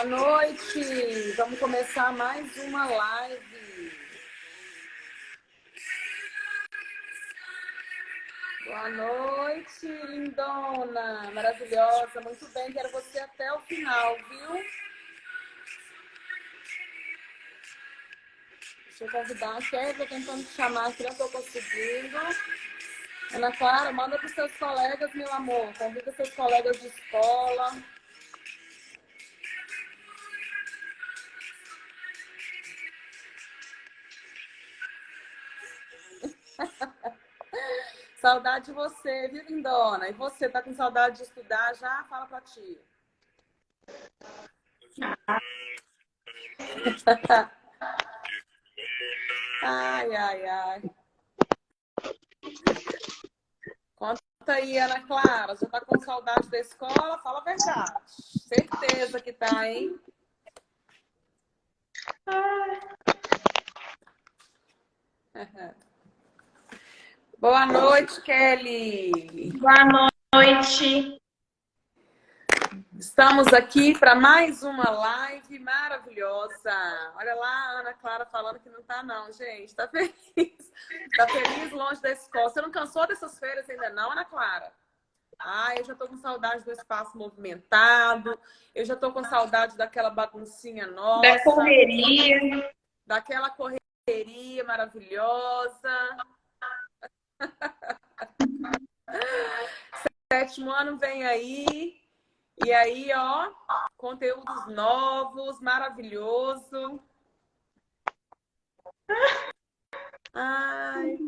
noite! Vamos começar mais uma live. Boa noite, lindona, maravilhosa. Muito bem, quero você até o final, viu? Deixa eu convidar a Kelly, estou tentando te chamar aqui, não estou conseguindo. Ana Clara, manda para os seus colegas, meu amor. Convida seus colegas de escola. Saudade de você, viu, lindona? E você, tá com saudade de estudar já? Fala pra tia. Ai, ai, ai. Conta aí, Ana Clara. Já tá com saudade da escola? Fala a verdade. Certeza que tá, hein? Boa noite, Kelly. Boa noite. Estamos aqui para mais uma live maravilhosa. Olha lá a Ana Clara falando que não tá não, gente. Tá feliz? Tá feliz longe da escola. Você não cansou dessas férias ainda não, Ana Clara? Eu já tô com saudade do espaço movimentado. Eu já tô com saudade daquela baguncinha nossa. Da correria. Daquela correria maravilhosa. Sétimo ano vem aí. E aí, ó, conteúdos novos, maravilhoso. Ai.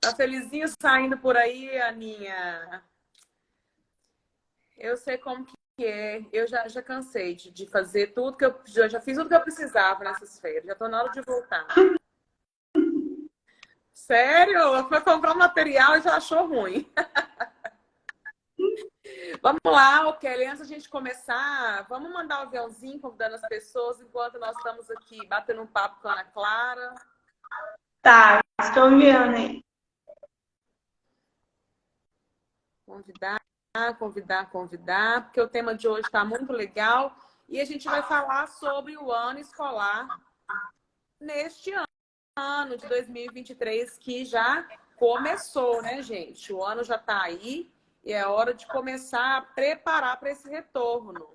Tá felizinho saindo por aí, Aninha? Eu sei como que é. Eu já cansei de fazer tudo que eu já fiz tudo que eu precisava nessas feiras. Já tô na hora de voltar. Sério? Foi comprar um material e já achou ruim. Vamos lá, Kelly, antes da gente começar, vamos mandar o aviãozinho convidando as pessoas enquanto nós estamos aqui batendo um papo com a Ana Clara. Tá, estou enviando aí. Convidar, porque o tema de hoje está muito legal e a gente vai falar sobre o ano escolar neste ano de 2023 que já começou, né, gente? O ano já está aí e é hora de começar a preparar para esse retorno.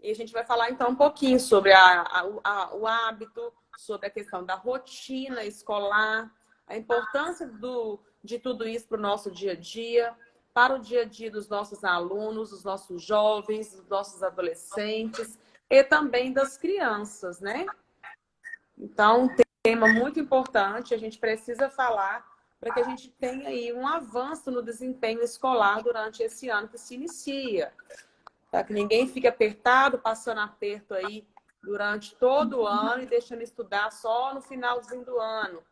E a gente vai falar então um pouquinho sobre o hábito, sobre a questão da rotina escolar, a importância de tudo isso para o nosso dia a dia, para o dia a dia dos nossos alunos, dos nossos jovens, dos nossos adolescentes e também das crianças, né? Então, um tema muito importante, a gente precisa falar para que a gente tenha aí um avanço no desempenho escolar durante esse ano que se inicia. Para que ninguém fique apertado, passando aperto aí durante todo o ano e deixando estudar só no finalzinho do ano.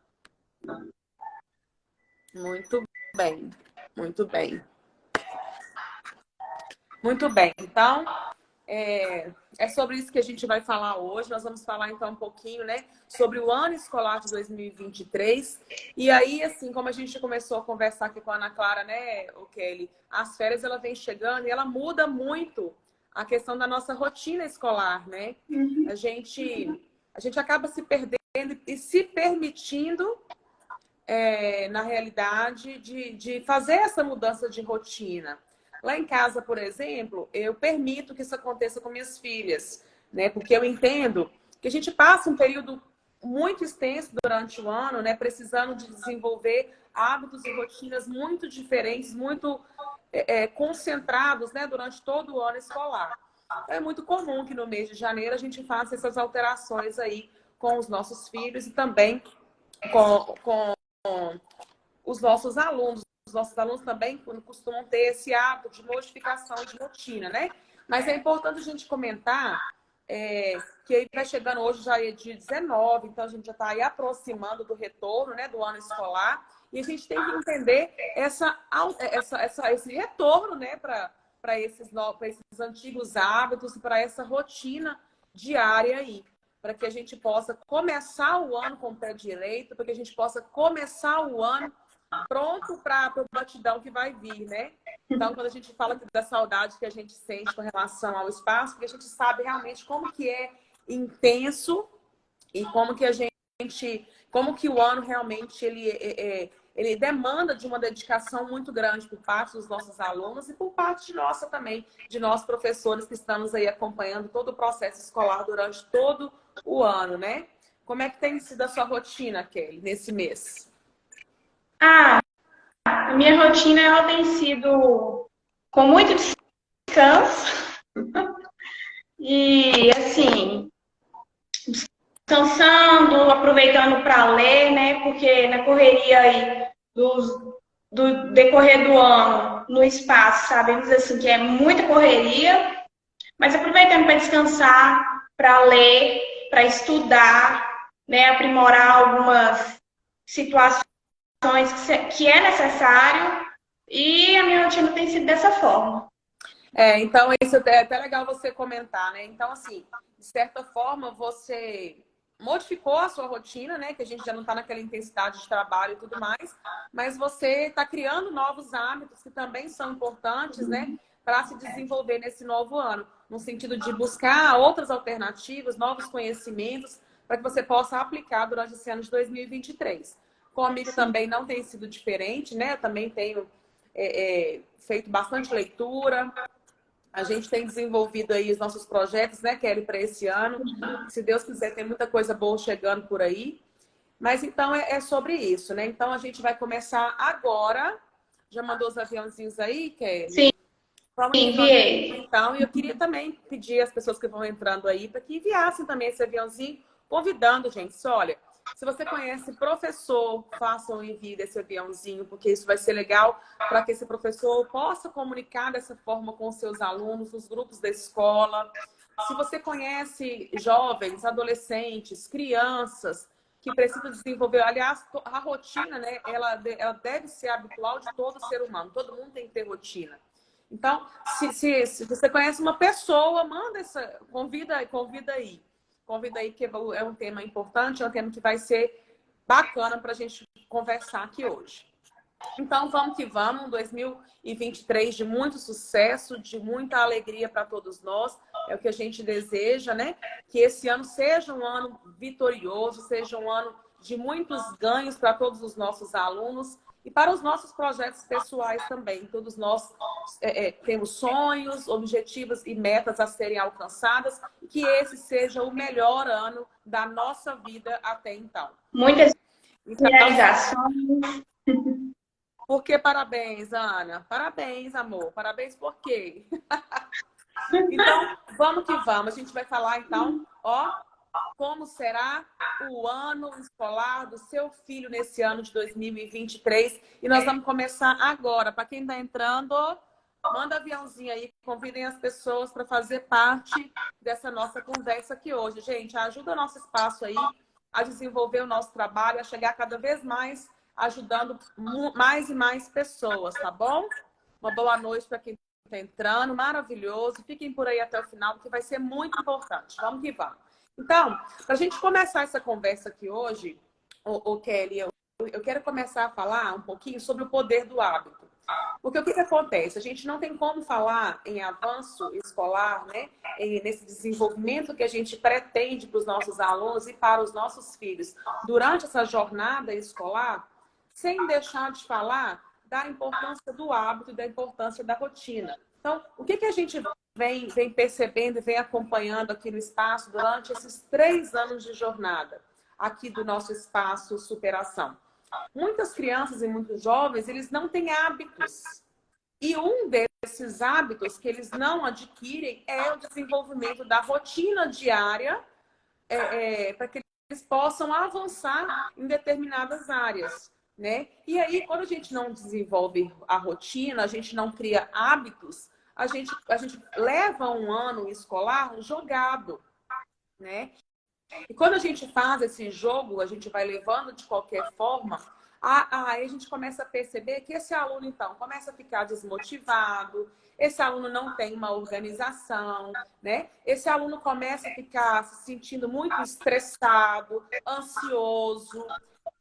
Muito bem, muito bem. Muito bem, então é sobre isso que a gente vai falar hoje. Nós vamos falar então um pouquinho, né, sobre o ano escolar de 2023. E aí, assim, como a gente começou a conversar aqui com a Ana Clara, né, o Kelly, as férias ela vem chegando e ela muda muito a questão da nossa rotina escolar, né? A gente acaba se perdendo e se permitindo, na realidade, de fazer essa mudança de rotina. Lá em casa, por exemplo, eu permito que isso aconteça com minhas filhas, né? Porque eu entendo que a gente passa um período muito extenso durante o ano, né? Precisando de desenvolver hábitos e rotinas muito diferentes, muito concentrados, né? Durante todo o ano escolar. É muito comum que no mês de janeiro a gente faça essas alterações aí com os nossos filhos e também com os nossos alunos. Os nossos alunos também costumam ter esse hábito de modificação de rotina, né? Mas é importante a gente comentar que aí vai chegando hoje, já é dia 19, então a gente já está aí aproximando do retorno, né, do ano escolar, e a gente tem que entender esse retorno, né, para esses antigos hábitos e para essa rotina diária aí, para que a gente possa começar o ano com o pé direito, para que a gente possa começar o ano pronto para o batidão que vai vir, né? Então, quando a gente fala da saudade que a gente sente com relação ao espaço, porque a gente sabe realmente como que é intenso e como que como que o ano realmente ele demanda de uma dedicação muito grande por parte dos nossos alunos e por parte nossa também, de nós professores que estamos aí acompanhando todo o processo escolar durante todo o ano, né? Como é que tem sido a sua rotina, Kelly, nesse mês? Ah, a minha rotina ela tem sido com muito descanso e assim, descansando, aproveitando para ler, né? Porque na correria aí do decorrer do ano, no espaço, sabemos assim que é muita correria, mas aproveitando para descansar, para ler, para estudar, né? Aprimorar algumas situações que é necessário e a minha rotina tem sido dessa forma. Então, isso é até legal você comentar, né? Então, assim, de certa forma, você modificou a sua rotina, né? Que a gente já não está naquela intensidade de trabalho e tudo mais, mas você está criando novos hábitos que também são importantes, né? Para se desenvolver nesse novo ano, no sentido de buscar outras alternativas, novos conhecimentos, para que você possa aplicar durante esse ano de 2023. Comigo também não tem sido diferente, né? Eu também tenho feito bastante leitura. A gente tem desenvolvido aí os nossos projetos, né, Kelly, para esse ano. Se Deus quiser, tem muita coisa boa chegando por aí. Mas então é sobre isso, né? Então a gente vai começar agora. Já mandou os aviãozinhos aí, Kelly? Sim, Vamos enviei. então, e eu queria também pedir às pessoas que vão entrando aí para que enviassem também esse aviãozinho, convidando, gente. Olha, se você conhece professor, faça o envio desse aviãozinho, porque isso vai ser legal para que esse professor possa comunicar dessa forma com os seus alunos, os grupos da escola. Se você conhece jovens, adolescentes, crianças que precisam desenvolver, aliás, a rotina, né, ela deve ser habitual de todo ser humano. Todo mundo tem que ter rotina. Então, se você conhece uma pessoa, manda convida aí. Convida aí, porque é um tema importante, é um tema que vai ser bacana para a gente conversar aqui hoje. Então, vamos que vamos, um 2023 de muito sucesso, de muita alegria para todos nós. É o que a gente deseja, né? Que esse ano seja um ano vitorioso, seja um ano de muitos ganhos para todos os nossos alunos e para os nossos projetos pessoais também. Todos nós temos sonhos, objetivos e metas a serem alcançadas e que esse seja o melhor ano da nossa vida até então. Muitas Então, realizações. por que parabéns, Ana? Parabéns, amor. Parabéns por quê? Então, vamos que vamos. A gente vai falar, então, como será o ano escolar do seu filho nesse ano de 2023. E nós vamos começar agora. Para quem está entrando, manda aviãozinho aí, convidem as pessoas para fazer parte dessa nossa conversa aqui hoje. Gente, ajuda o nosso espaço aí a desenvolver o nosso trabalho, a chegar cada vez mais ajudando mais e mais pessoas, tá bom? Uma boa noite para quem está entrando, maravilhoso. Fiquem por aí até o final, porque vai ser muito importante. Vamos que vamos. Então, para a gente começar essa conversa aqui hoje, Kelly, eu quero começar a falar um pouquinho sobre o poder do hábito. Porque o que acontece? A gente não tem como falar em avanço escolar, né? Nesse desenvolvimento que a gente pretende para os nossos alunos e para os nossos filhos durante essa jornada escolar, sem deixar de falar da importância do hábito e da importância da rotina. Então, o que a gente vem percebendo e vem acompanhando aqui no espaço durante esses 3 anos de jornada aqui do nosso espaço Superação? Muitas crianças e muitos jovens, eles não têm hábitos. E um desses hábitos que eles não adquirem é o desenvolvimento da rotina diária para que eles possam avançar em determinadas áreas, né? E aí, quando a gente não desenvolve a rotina, a gente não cria hábitos, a gente leva um ano escolar jogado, né? E quando a gente faz esse jogo, a gente vai levando de qualquer forma, aí a gente começa a perceber que esse aluno, então, começa a ficar desmotivado, esse aluno não tem uma organização, né? Esse aluno começa a ficar se sentindo muito estressado, ansioso.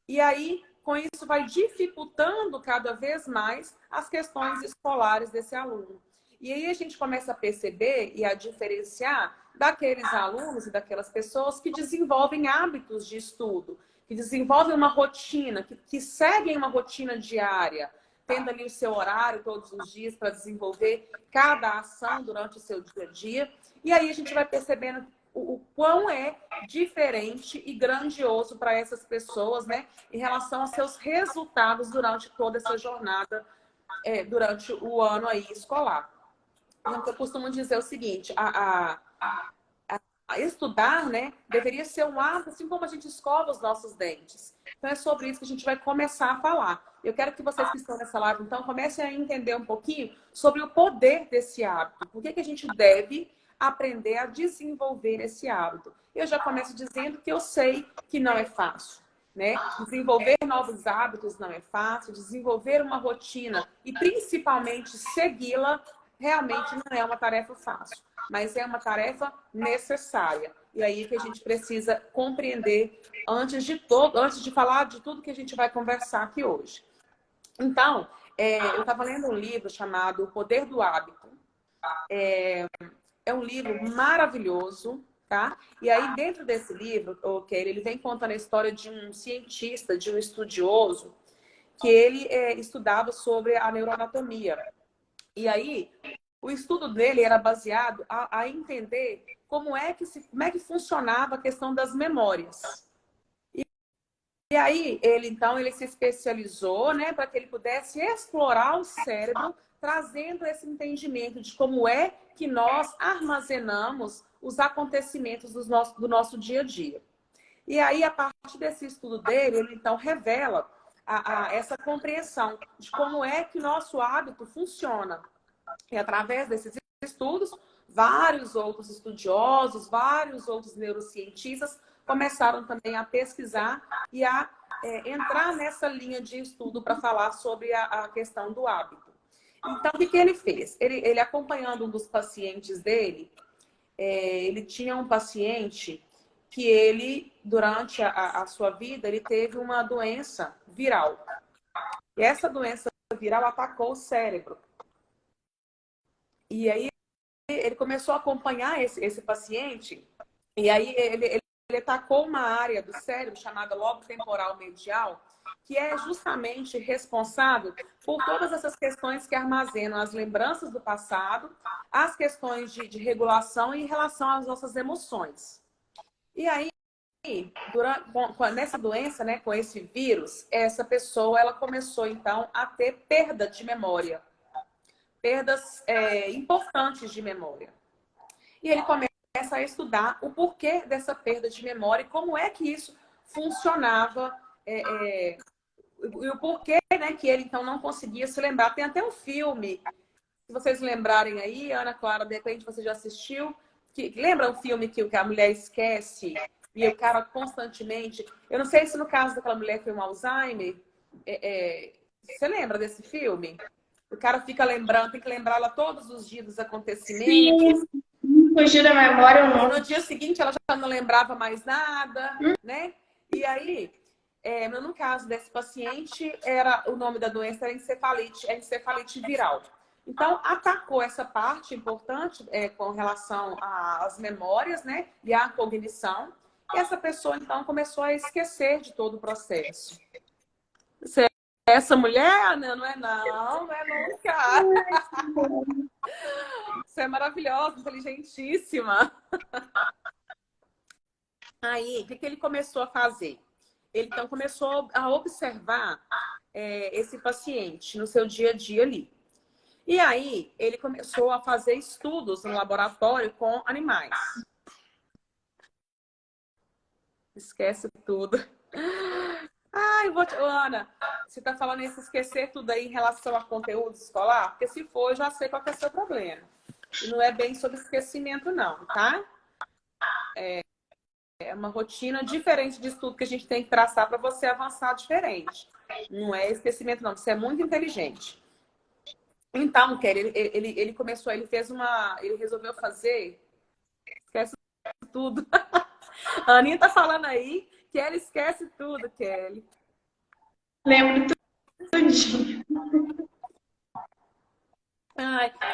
E aí, com isso vai dificultando cada vez mais as questões escolares desse aluno. E aí a gente começa a perceber e a diferenciar daqueles alunos e daquelas pessoas que desenvolvem hábitos de estudo, que desenvolvem uma rotina, que seguem uma rotina diária, tendo ali o seu horário todos os dias para desenvolver cada ação durante o seu dia a dia. E aí a gente vai percebendo o quão é diferente e grandioso para essas pessoas, né, em relação aos seus resultados durante toda essa jornada, durante o ano aí escolar. Então, eu costumo dizer o seguinte, a estudar, né, deveria ser um hábito, assim como a gente escova os nossos dentes. Então, é sobre isso que a gente vai começar a falar. Eu quero que vocês que estão nessa live, então, comecem a entender um pouquinho sobre o poder desse hábito. Por que a gente deve aprender a desenvolver esse hábito? Eu já começo dizendo que eu sei que não é fácil, né? Desenvolver novos hábitos não é fácil, desenvolver uma rotina e, principalmente, segui-la realmente não é uma tarefa fácil, mas é uma tarefa necessária. E aí que a gente precisa compreender antes de falar de tudo que a gente vai conversar aqui hoje. Então, eu estava lendo um livro chamado O Poder do Hábito. É um livro maravilhoso, tá? E aí, dentro desse livro, ele vem contando a história de um cientista, de um estudioso, que ele estudava sobre a neuroanatomia. E aí, o estudo dele era baseado a entender como é que funcionava a questão das memórias. E aí, ele se especializou, né, para que ele pudesse explorar o cérebro, trazendo esse entendimento de como é que nós armazenamos os acontecimentos do nosso dia a dia. E aí, a partir desse estudo dele, ele então revela essa compreensão de como é que nosso hábito funciona. E através desses estudos, vários outros estudiosos, vários outros neurocientistas começaram também a pesquisar e a entrar nessa linha de estudo para falar sobre a questão do hábito. Então, o que ele fez? Ele acompanhando um dos pacientes dele, ele tinha um paciente que ele, durante a sua vida, ele teve uma doença viral. E essa doença viral atacou o cérebro. E aí ele começou a acompanhar esse paciente, e aí ele atacou uma área do cérebro chamada lobo temporal medial, que é justamente responsável por todas essas questões que armazenam as lembranças do passado, as questões de regulação em relação às nossas emoções. E aí, nessa doença, né, com esse vírus, essa pessoa ela começou então a ter perda de memória. Perdas importantes de memória. E ele começa a estudar o porquê dessa perda de memória e como é que isso funcionava e o porquê, né, que ele então não conseguia se lembrar. Tem até um filme, se vocês lembrarem aí, Ana Clara, de repente você já assistiu, lembra um filme que a mulher esquece e o cara constantemente... Eu não sei se no caso daquela mulher foi um Alzheimer. Você lembra desse filme? O cara fica lembrando, tem que lembrar ela todos os dias dos acontecimentos. Sim, fugiu da memória ou não. E no dia seguinte ela já não lembrava mais nada, né? E aí, no caso desse paciente, o nome da doença era encefalite viral. Então, atacou essa parte importante com relação às memórias, né? E à cognição. E essa pessoa, então, começou a esquecer de todo o processo. Essa mulher, Ana, não é nunca. Você é maravilhosa, inteligentíssima. Aí, o que ele começou a fazer? Ele, então, começou a observar esse paciente no seu dia a dia ali. E aí, ele começou a fazer estudos no laboratório com animais. Esquece tudo. Ai, Ana, você está falando isso, esquecer tudo aí em relação a conteúdo escolar? Porque se for, eu já sei qual que é o seu problema. E não é bem sobre esquecimento, não, tá? É uma rotina diferente de estudo que a gente tem que traçar para você avançar diferente. Não é esquecimento, não. Você é muito inteligente. Então, Kelly, ele começou, ele resolveu fazer... Esquece tudo. A Aninha tá falando aí que ela esquece tudo, Kelly. Lembro tudinho.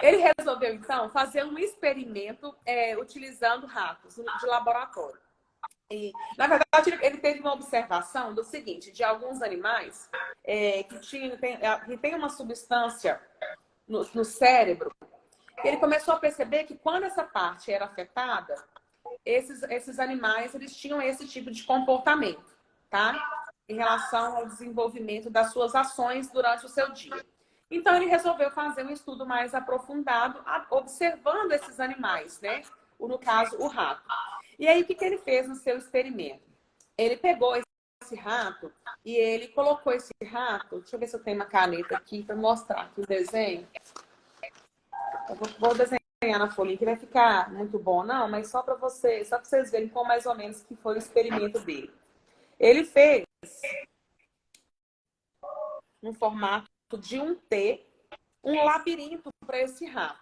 Ele resolveu, então, fazer um experimento utilizando ratos de laboratório. E, na verdade, ele teve uma observação do seguinte, de alguns animais que tem uma substância no cérebro. Ele começou a perceber que quando essa parte era afetada, esses animais eles tinham esse tipo de comportamento, tá? Em relação ao desenvolvimento das suas ações durante o seu dia. Então, ele resolveu fazer um estudo mais aprofundado, observando esses animais, né? No caso, o rato. E aí, o que ele fez no seu experimento? Ele pegou esse rato e ele colocou esse rato... Deixa eu ver se eu tenho uma caneta aqui para mostrar aqui o desenho. Eu vou desenhar na folhinha, que vai ficar muito bom, não, mas só para vocês verem como mais ou menos que foi o experimento dele. Ele fez no formato de um T, um labirinto para esse rato.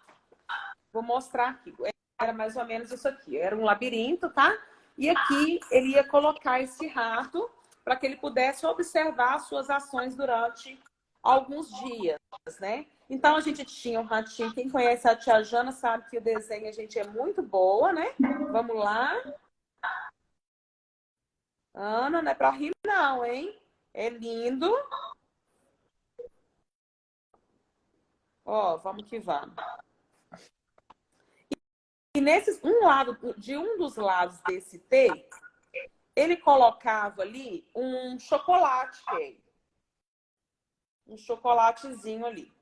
Vou mostrar aqui. Era mais ou menos isso aqui. Era um labirinto, tá? E aqui ele ia colocar esse rato para que ele pudesse observar as suas ações durante alguns dias, né? Então, a gente tinha um ratinho. Quem conhece a tia Jana sabe que o desenho a gente é muito boa, né? Vamos lá. Ana, não é para rir não, hein? É lindo. Ó, vamos que vamos. E um dos lados desse T, ele colocava ali um chocolate, um chocolatezinho ali.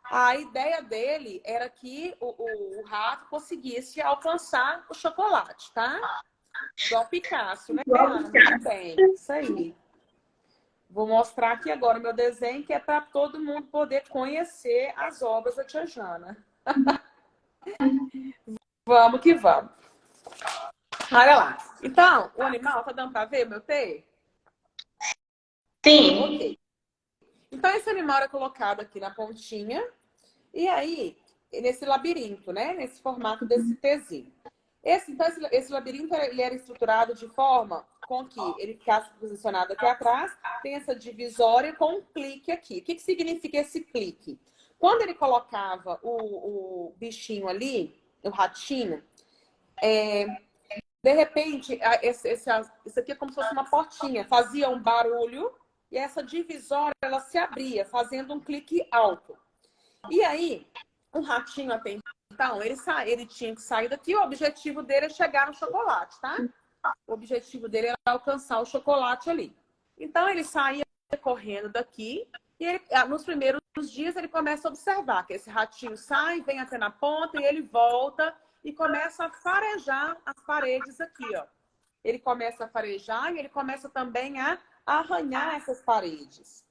A ideia dele era que o rato conseguisse alcançar o chocolate, tá? Igual Picasso, né, Ana? Muito bem, isso aí. Vou mostrar aqui agora o meu desenho, que é para todo mundo poder conhecer as obras da tia Jana. Vamos que vamos. Olha lá. Então, o animal, tá dando para ver meu T? Sim. Ok. Então, esse animal era colocado aqui na pontinha. E aí, nesse labirinto, né? Nesse formato desse Tzinho. Esse labirinto ele era estruturado de forma com que ele ficasse posicionado aqui atrás, tem essa divisória com um clique aqui. O que significa esse clique? Quando ele colocava o bichinho ali, o ratinho, de repente, isso aqui é como se fosse uma portinha, fazia um barulho e essa divisória ela se abria, fazendo um clique alto. E aí, o ratinho até então, ele tinha que sair daqui, o objetivo dele é chegar no chocolate, tá? O objetivo dele era alcançar o chocolate ali. Então, ele saía correndo daqui e nos primeiros dias ele começa a observar que esse ratinho sai, vem até na ponta e ele volta e começa a farejar as paredes aqui, ó. Ele começa a farejar e ele começa também a arranhar essas paredes.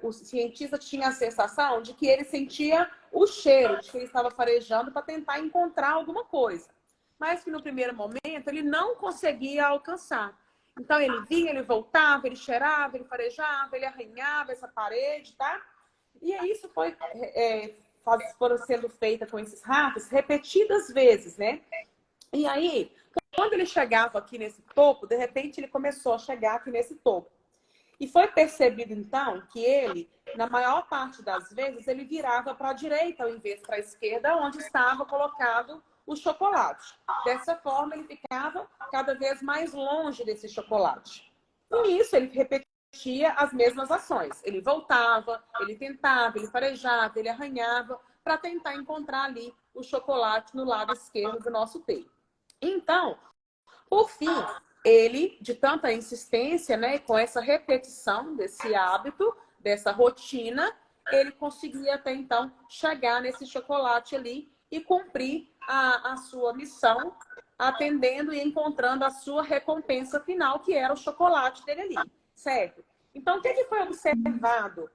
O cientista tinha a sensação de que ele sentia o cheiro, de que ele estava farejando para tentar encontrar alguma coisa. Mas que no primeiro momento ele não conseguia alcançar. Então ele vinha, ele voltava, ele cheirava, ele farejava, ele arranhava essa parede, tá? E isso foram sendo feitas com esses ratos repetidas vezes, né? E aí, quando ele chegava aqui nesse topo, de repente ele começou a chegar aqui nesse topo. E foi percebido, então, que ele, na maior parte das vezes, ele virava para a direita ao invés para a esquerda, onde estava colocado o chocolate. Dessa forma, ele ficava cada vez mais longe desse chocolate. E nisso, ele repetia as mesmas ações. Ele voltava, ele tentava, ele farejava, ele arranhava, para tentar encontrar ali o chocolate no lado esquerdo do nosso peito. Então, por fim, ele, de tanta insistência, né, com essa repetição desse hábito, dessa rotina, ele conseguia até então chegar nesse chocolate ali e cumprir a sua missão, atendendo e encontrando a sua recompensa final, que era o chocolate dele ali, certo? Então, o que foi observado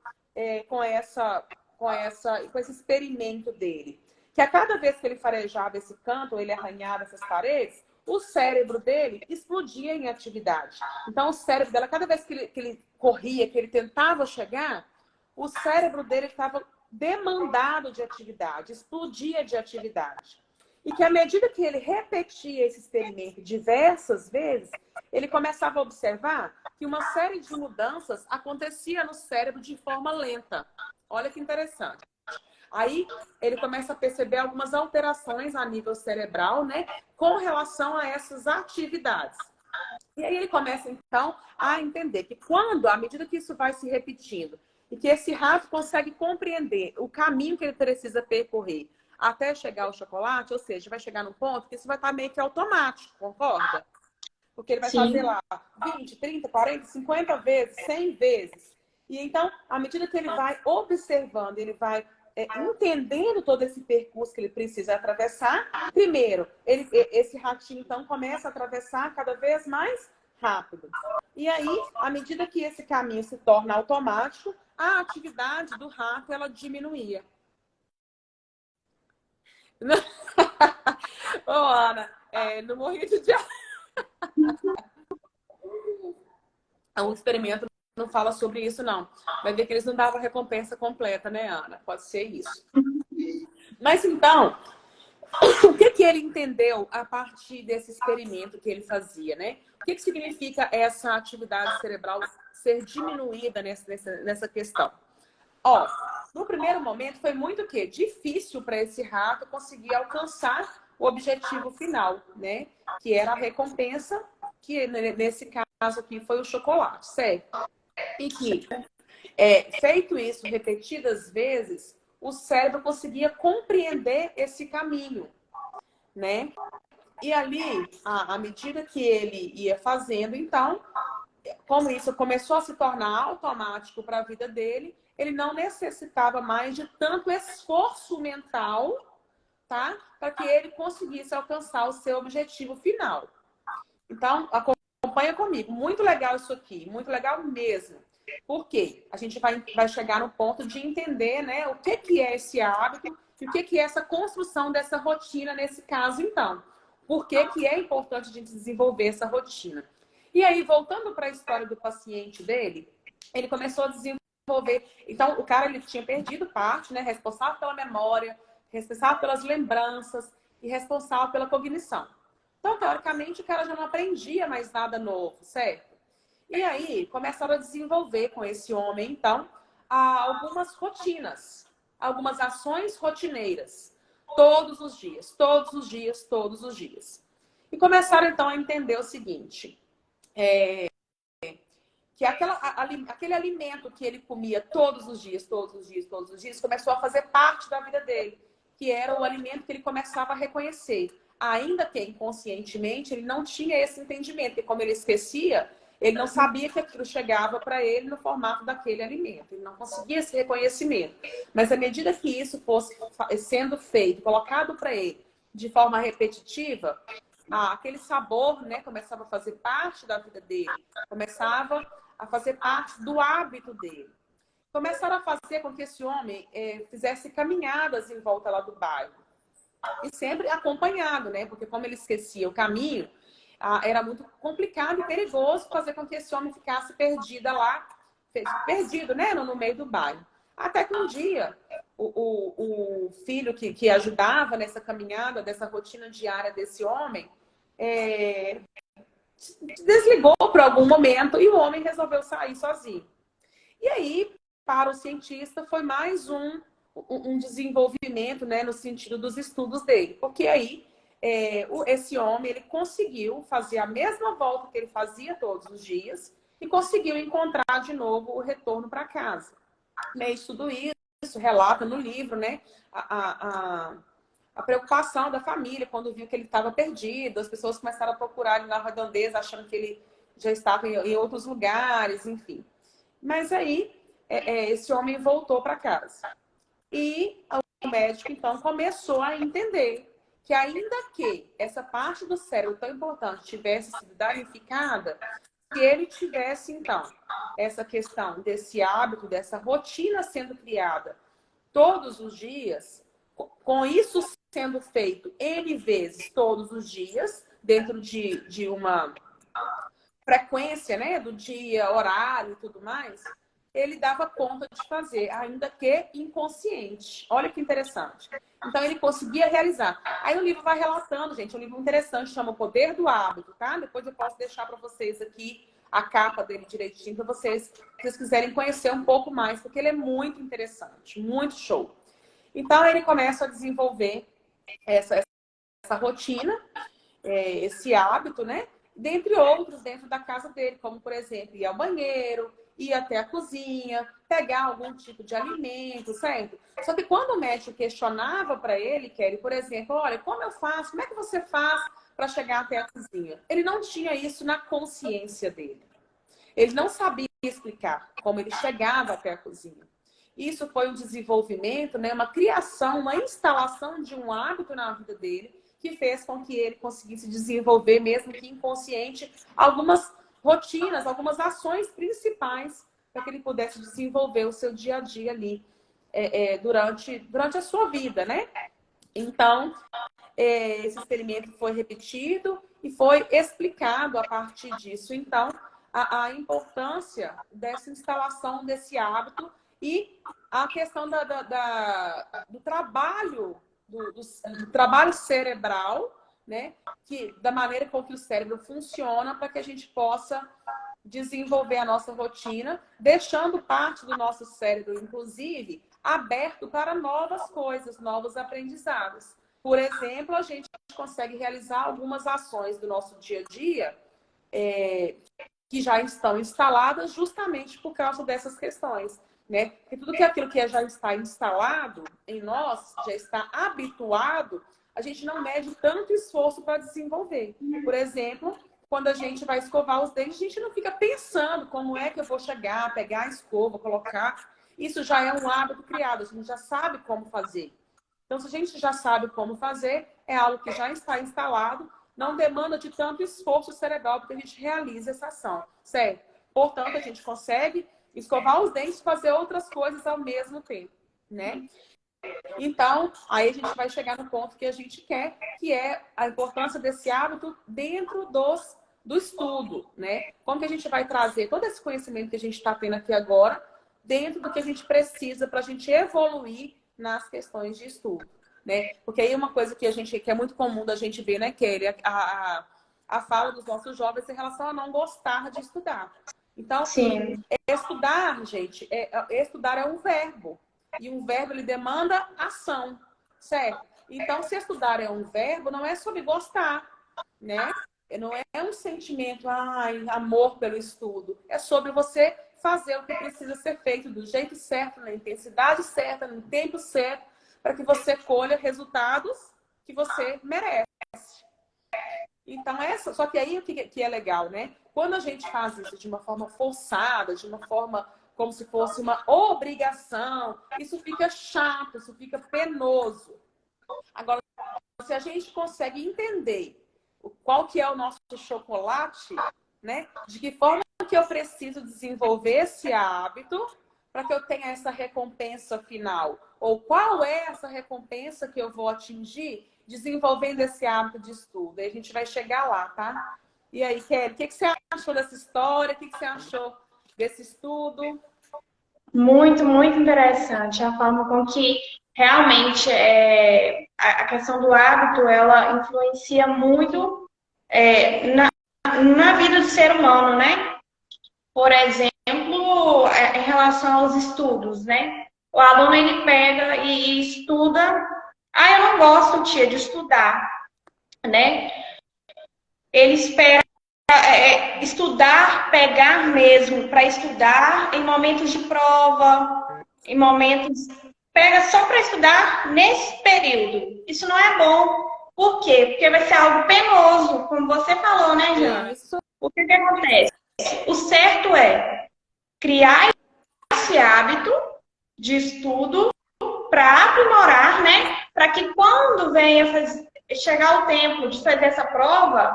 com esse experimento dele? Que a cada vez que ele farejava esse canto, ou ele arranhava essas paredes, o cérebro dele explodia em atividade. Então, o cérebro dela, cada vez que ele corria, que ele tentava chegar, o cérebro dele estava demandado de atividade, explodia de atividade. E que à medida que ele repetia esse experimento diversas vezes, ele começava a observar que uma série de mudanças acontecia no cérebro de forma lenta. Olha que interessante. Aí ele começa a perceber algumas alterações a nível cerebral, né, com relação a essas atividades. E aí ele começa, então, a entender que quando, à medida que isso vai se repetindo, e que esse rato consegue compreender o caminho que ele precisa percorrer até chegar ao chocolate, ou seja, vai chegar num ponto que isso vai estar meio que automático, concorda? Porque ele vai fazer Sim. lá 20, 30, 40, 50 vezes, 100 vezes. E então, à medida que ele vai observando, ele vai entendendo todo esse percurso que ele precisa atravessar, primeiro, esse ratinho, então, começa a atravessar cada vez mais rápido. E aí, à medida que esse caminho se torna automático, a atividade do rato, ela diminuía. Ô, Ana, não morri de diabetes. Um experimento não fala sobre isso, não. Vai ver que eles não davam recompensa completa, né, Ana? Pode ser isso. Mas então, o que que ele entendeu a partir desse experimento que ele fazia, né? O que que significa essa atividade cerebral ser diminuída nessa questão? Ó, no primeiro momento foi muito o quê? Difícil para esse rato conseguir alcançar o objetivo final, né? Que era a recompensa, que nesse caso aqui foi o chocolate, certo? E que, feito isso repetidas vezes, o cérebro conseguia compreender esse caminho, né? E ali, à medida que ele ia fazendo, então, como isso começou a se tornar automático para a vida dele, ele não necessitava mais de tanto esforço mental, tá? Para que ele conseguisse alcançar o seu objetivo final. Então, acompanha comigo. Muito legal isso aqui, muito legal mesmo. Por quê? A gente vai chegar no ponto de entender, né, o que que é esse hábito e o que que é essa construção dessa rotina nesse caso, então. Por que que é importante a gente desenvolver essa rotina? E aí, voltando para a história do paciente dele, ele começou a desenvolver. Então, o cara ele tinha perdido parte, né? Responsável pela memória, responsável pelas lembranças e responsável pela cognição. Então, teoricamente, o cara já não aprendia mais nada novo, certo? E aí, começaram a desenvolver com esse homem, então, algumas rotinas, algumas ações rotineiras. Todos os dias, todos os dias, todos os dias. E começaram, então, a entender o seguinte. Que aquele alimento que ele comia todos os dias, todos os dias, todos os dias, começou a fazer parte da vida dele, que era o alimento que ele começava a reconhecer. Ainda que inconscientemente ele não tinha esse entendimento, e como ele esquecia, ele não sabia que aquilo chegava para ele no formato daquele alimento, ele não conseguia esse reconhecimento. Mas à medida que isso fosse sendo feito, colocado para ele de forma repetitiva, aquele sabor, né, começava a fazer parte da vida dele, começava a fazer parte do hábito dele. Começaram a fazer com que esse homem fizesse caminhadas em volta lá do bairro. E sempre acompanhado, né? Porque como ele esquecia o caminho, era muito complicado e perigoso fazer com que esse homem ficasse perdido, né? No meio do bairro. Até que um dia, o filho que ajudava nessa caminhada, dessa rotina diária desse homem, desligou por algum momento e o homem resolveu sair sozinho. E aí, para o cientista, foi mais um desenvolvimento, né, no sentido dos estudos dele. Porque aí, esse homem, ele conseguiu fazer a mesma volta que ele fazia todos os dias e conseguiu encontrar de novo o retorno para casa. Né, tudo isso relata no livro, né, a preocupação da família quando viu que ele estava perdido. As pessoas começaram a procurar ele na redondeza, achando que ele já estava em outros lugares, enfim. Mas aí, esse homem voltou para casa. E o médico, então, começou a entender que ainda que essa parte do cérebro tão importante tivesse sido danificada, se ele tivesse, então, essa questão desse hábito, dessa rotina sendo criada todos os dias, com isso sendo feito N vezes todos os dias, dentro de uma frequência, né, do dia, horário e tudo mais, ele dava conta de fazer, ainda que inconsciente. Olha que interessante. Então, ele conseguia realizar. Aí o livro vai relatando, gente, um livro interessante, chama O Poder do Hábito, tá? Depois eu posso deixar para vocês aqui a capa dele direitinho, para vocês, se vocês quiserem conhecer um pouco mais, porque ele é muito interessante, muito show. Então, ele começa a desenvolver essa rotina, esse hábito, né? Dentre outros, dentro da casa dele, como, por exemplo, ir ao banheiro, ir até a cozinha, pegar algum tipo de alimento, certo? Só que quando o médico questionava para ele, Kelly, por exemplo, olha, como eu faço? Como é que você faz para chegar até a cozinha? Ele não tinha isso na consciência dele. Ele não sabia explicar como ele chegava até a cozinha. Isso foi um desenvolvimento, né? Uma criação, uma instalação de um hábito na vida dele, que fez com que ele conseguisse desenvolver, mesmo que inconsciente, algumas rotinas, algumas ações principais para que ele pudesse desenvolver o seu dia a dia ali durante a sua vida, né? Então, esse experimento foi repetido e foi explicado a partir disso. Então, a importância dessa instalação desse hábito e a questão do trabalho, do trabalho cerebral, né? Da maneira com que o cérebro funciona para que a gente possa desenvolver a nossa rotina, deixando parte do nosso cérebro, inclusive, aberto para novas coisas, novos aprendizados. Por exemplo, a gente consegue realizar algumas ações do nosso dia a dia que já estão instaladas justamente por causa dessas questões, né? Porque tudo aquilo que já está instalado em nós, já está habituado, a gente não mede tanto esforço para desenvolver. Por exemplo, quando a gente vai escovar os dentes, a gente não fica pensando como é que eu vou chegar, pegar a escova, colocar. Isso já é um hábito criado, a gente já sabe como fazer. Então, se a gente já sabe como fazer, é algo que já está instalado, não demanda de tanto esforço cerebral para que a gente realize essa ação, certo? Portanto, a gente consegue escovar os dentes e fazer outras coisas ao mesmo tempo, né? Então, aí a gente vai chegar no ponto que a gente quer, que é a importância desse hábito dentro do estudo, né? Como que a gente vai trazer todo esse conhecimento que a gente está tendo aqui agora dentro do que a gente precisa para a gente evoluir nas questões de estudo, né? Porque aí uma coisa que é muito comum da gente ver, né, Kelly, a fala dos nossos jovens em relação a não gostar de estudar. Então, Sim. estudar, gente, estudar é um verbo. E um verbo, ele demanda ação, certo? Então, se estudar é um verbo, não é sobre gostar, né? Não é um sentimento, amor pelo estudo. É sobre você fazer o que precisa ser feito do jeito certo, na intensidade certa, no tempo certo, para que você colha resultados que você merece. Então, só que aí o que é legal, né? Quando a gente faz isso de uma forma forçada, de uma forma como se fosse uma obrigação, isso fica chato, isso fica penoso. Agora, se a gente consegue entender qual que é o nosso chocolate, né? De que forma que eu preciso desenvolver esse hábito para que eu tenha essa recompensa final? Ou qual é essa recompensa que eu vou atingir desenvolvendo esse hábito de estudo? Aí a gente vai chegar lá, tá? E aí, Kelly, o que você achou dessa história? O que você achou desse estudo? Muito, muito interessante a forma com que realmente a questão do hábito, ela influencia muito na vida do ser humano, né? Por exemplo, em relação aos estudos, né? O aluno, ele pega e estuda. Eu não gosto, tia, de estudar, né? Ele espera estudar, pegar mesmo para estudar em momentos de prova, em momentos... Pega só para estudar nesse período. Isso não é bom. Por quê? Porque vai ser algo penoso, como você falou, né, Jana? O que acontece? O certo é criar esse hábito de estudo para aprimorar, né? Para que quando venha chegar o tempo de fazer essa prova,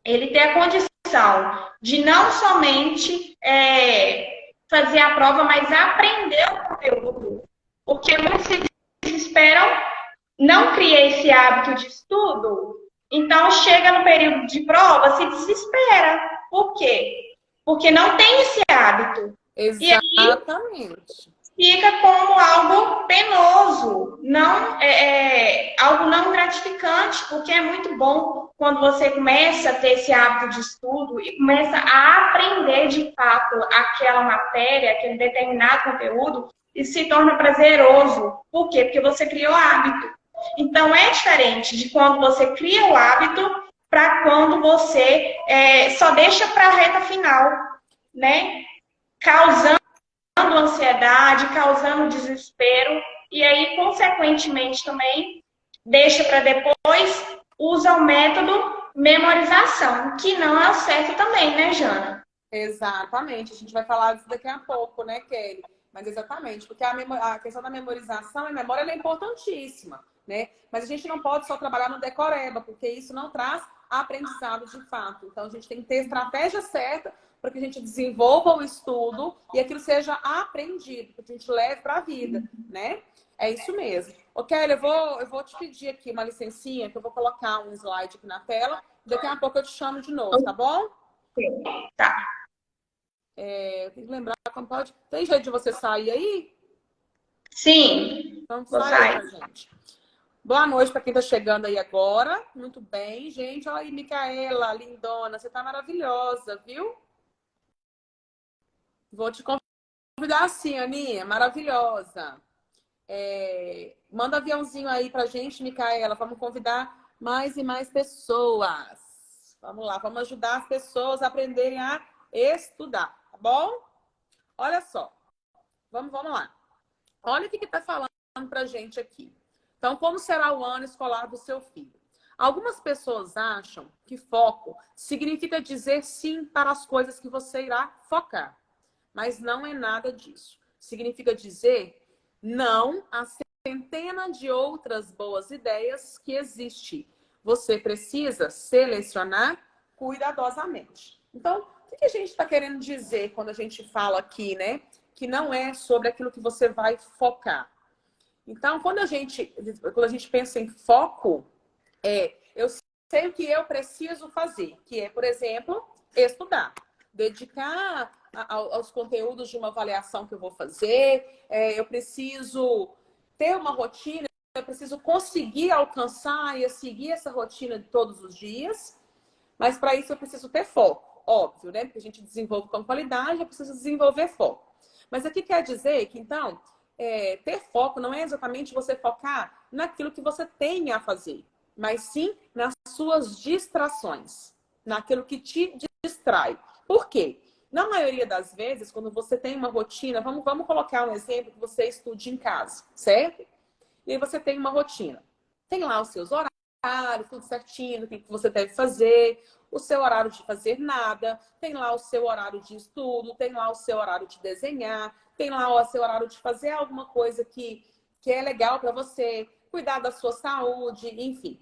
ele tenha a condição de não somente fazer a prova, mas aprender o conteúdo. Porque muitos se desesperam, não cria esse hábito de estudo, então chega no período de prova, se desespera. Por quê? Porque não tem esse hábito. Exatamente. fica como algo penoso, não algo não gratificante, porque é muito bom quando você começa a ter esse hábito de estudo e começa a aprender de fato aquela matéria, aquele determinado conteúdo, e se torna prazeroso. Por quê? Porque você criou hábito. Então é diferente de quando você cria o hábito para quando você só deixa para a reta final, né? Causando ansiedade, causando desespero, e aí, consequentemente, também deixa para depois, usa o método memorização, que não é o certo também, né, Jana? Exatamente, a gente vai falar disso daqui a pouco, né, Kelly? Mas exatamente, porque a questão da memorização, a memória ela é importantíssima, né? Mas a gente não pode só trabalhar no decoreba, porque isso não traz aprendizado de fato. Então a gente tem que ter a estratégia certa para que a gente desenvolva o estudo e aquilo seja aprendido, que a gente leve para a vida, né? É isso mesmo. Ô, Kelly, eu vou te pedir aqui uma licencinha, que eu vou colocar um slide aqui na tela. Daqui a pouco eu te chamo de novo, tá bom? Tá. Eu tenho que lembrar como pode. Tem jeito de você sair aí? Sim, Então vou sai aí sair. pra gente. Boa noite para quem está chegando aí agora. Muito bem, gente. Olha aí, Micaela, lindona. Você tá maravilhosa, viu? Vou te convidar assim, Aninha. Maravilhosa. Manda aviãozinho aí pra gente, Micaela. Vamos convidar mais e mais pessoas. Vamos lá, vamos ajudar as pessoas a aprenderem a estudar, tá bom? Olha só. Vamos lá. Olha o que está falando pra gente aqui. Então, como será o ano escolar do seu filho? Algumas pessoas acham que foco significa dizer sim para as coisas que você irá focar. Mas não é nada disso. Significa dizer não a centena de outras boas ideias que existem. Você precisa selecionar cuidadosamente. Então, o que a gente está querendo dizer quando a gente fala aqui, né? Que não é sobre aquilo que você vai focar. Então, quando a gente pensa em foco, eu sei o que eu preciso fazer, que é, por exemplo, estudar. Dedicar aos conteúdos de uma avaliação que eu vou fazer, eu preciso ter uma rotina, eu preciso conseguir alcançar e seguir essa rotina de todos os dias, mas para isso eu preciso ter foco, óbvio, né? Porque a gente desenvolve com qualidade, eu preciso desenvolver foco. Mas aqui quer dizer que, então, ter foco não é exatamente você focar naquilo que você tem a fazer, mas sim nas suas distrações, naquilo que te distrai. Por quê? Na maioria das vezes, quando você tem uma rotina, vamos colocar um exemplo que você estude em casa, certo? E aí você tem uma rotina. Tem lá os seus horários, tudo certinho, o que você deve fazer, o seu horário de fazer nada, tem lá o seu horário de estudo, tem lá o seu horário de desenhar, tem lá o seu horário de fazer alguma coisa que é legal para você, cuidar da sua saúde, enfim.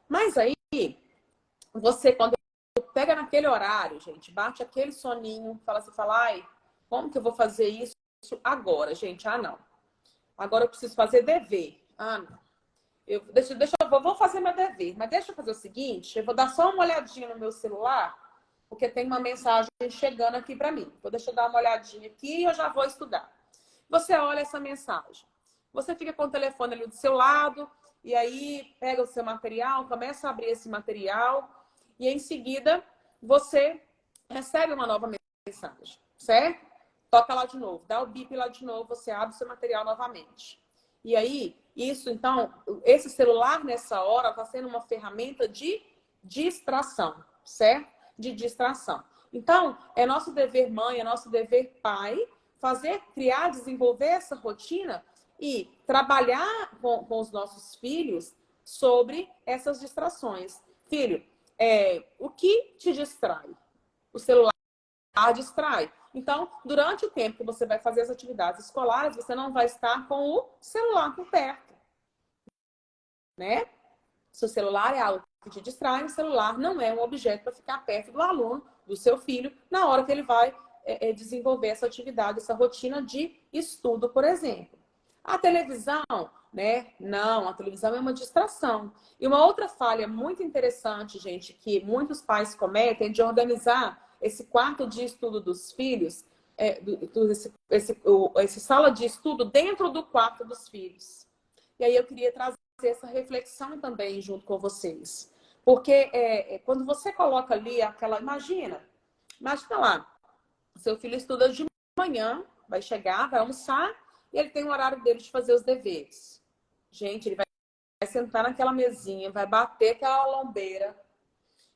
Mas aí, você, quando pega naquele horário, gente, bate aquele soninho, ai, como que eu vou fazer isso agora, gente? Ah, não. Agora eu preciso fazer dever. Ah, não. Vou fazer meu dever, mas deixa eu fazer o seguinte, eu vou dar só uma olhadinha no meu celular, porque tem uma mensagem chegando aqui para mim. Deixa eu dar uma olhadinha aqui e eu já vou estudar. Você olha essa mensagem. Você fica com o telefone ali do seu lado, e aí pega o seu material, começa a abrir esse material, e em seguida você recebe uma nova mensagem, certo? Toca lá de novo, dá o bip lá de novo, você abre o seu material novamente. E aí, então, esse celular nessa hora está sendo uma ferramenta de distração, certo? De distração. Então, é nosso dever mãe, é nosso dever pai criar, desenvolver essa rotina e trabalhar com os nossos filhos sobre essas distrações. Filho, o que te distrai? O celular distrai. Então, durante o tempo que você vai fazer as atividades escolares, você não vai estar com o celular por perto, né? Se o celular é algo que te distrai, o celular não é um objeto para ficar perto do aluno, do seu filho, na hora que ele vai desenvolver essa atividade, essa rotina de estudo, por exemplo. A televisão, né? Não, a televisão é uma distração. E uma outra falha muito interessante, gente, que muitos pais cometem é de organizar esse quarto de estudo dos filhos esse sala de estudo dentro do quarto dos filhos. E aí eu queria trazer essa reflexão também junto com vocês. Porque quando você coloca ali aquela... Imagina lá, seu filho estuda de manhã, vai chegar, vai almoçar, e ele tem o horário dele de fazer os deveres. Gente, ele vai sentar naquela mesinha, vai bater aquela lombeira,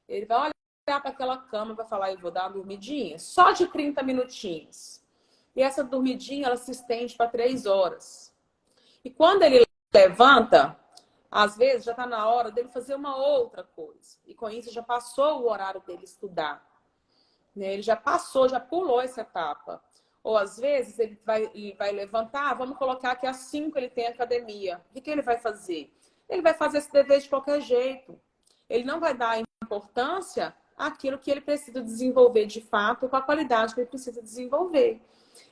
ele vai olhar para aquela cama e vai falar, eu vou dar uma dormidinha, só de 30 minutinhos. E essa dormidinha, ela se estende para 3 horas. E quando ele levanta, às vezes já está na hora dele fazer uma outra coisa. E com isso já passou o horário dele estudar. Né? Ele já passou, já pulou essa etapa. Ou às vezes ele vai levantar, vamos colocar que às 5 ele tem academia. O que ele vai fazer? Ele vai fazer esse dever de qualquer jeito. Ele não vai dar importância àquilo que ele precisa desenvolver de fato, com a qualidade que ele precisa desenvolver.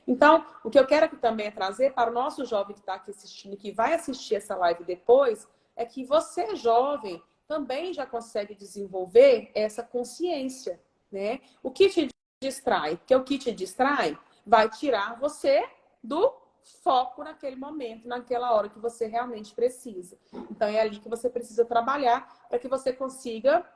Então, o que eu quero aqui também é trazer para o nosso jovem que está aqui assistindo, que vai assistir essa live depois, é que você, jovem, também já consegue desenvolver essa consciência, né? O que te distrai? Porque o que te distrai vai tirar você do foco naquele momento, naquela hora que você realmente precisa. Então, é ali que você precisa trabalhar para que você consiga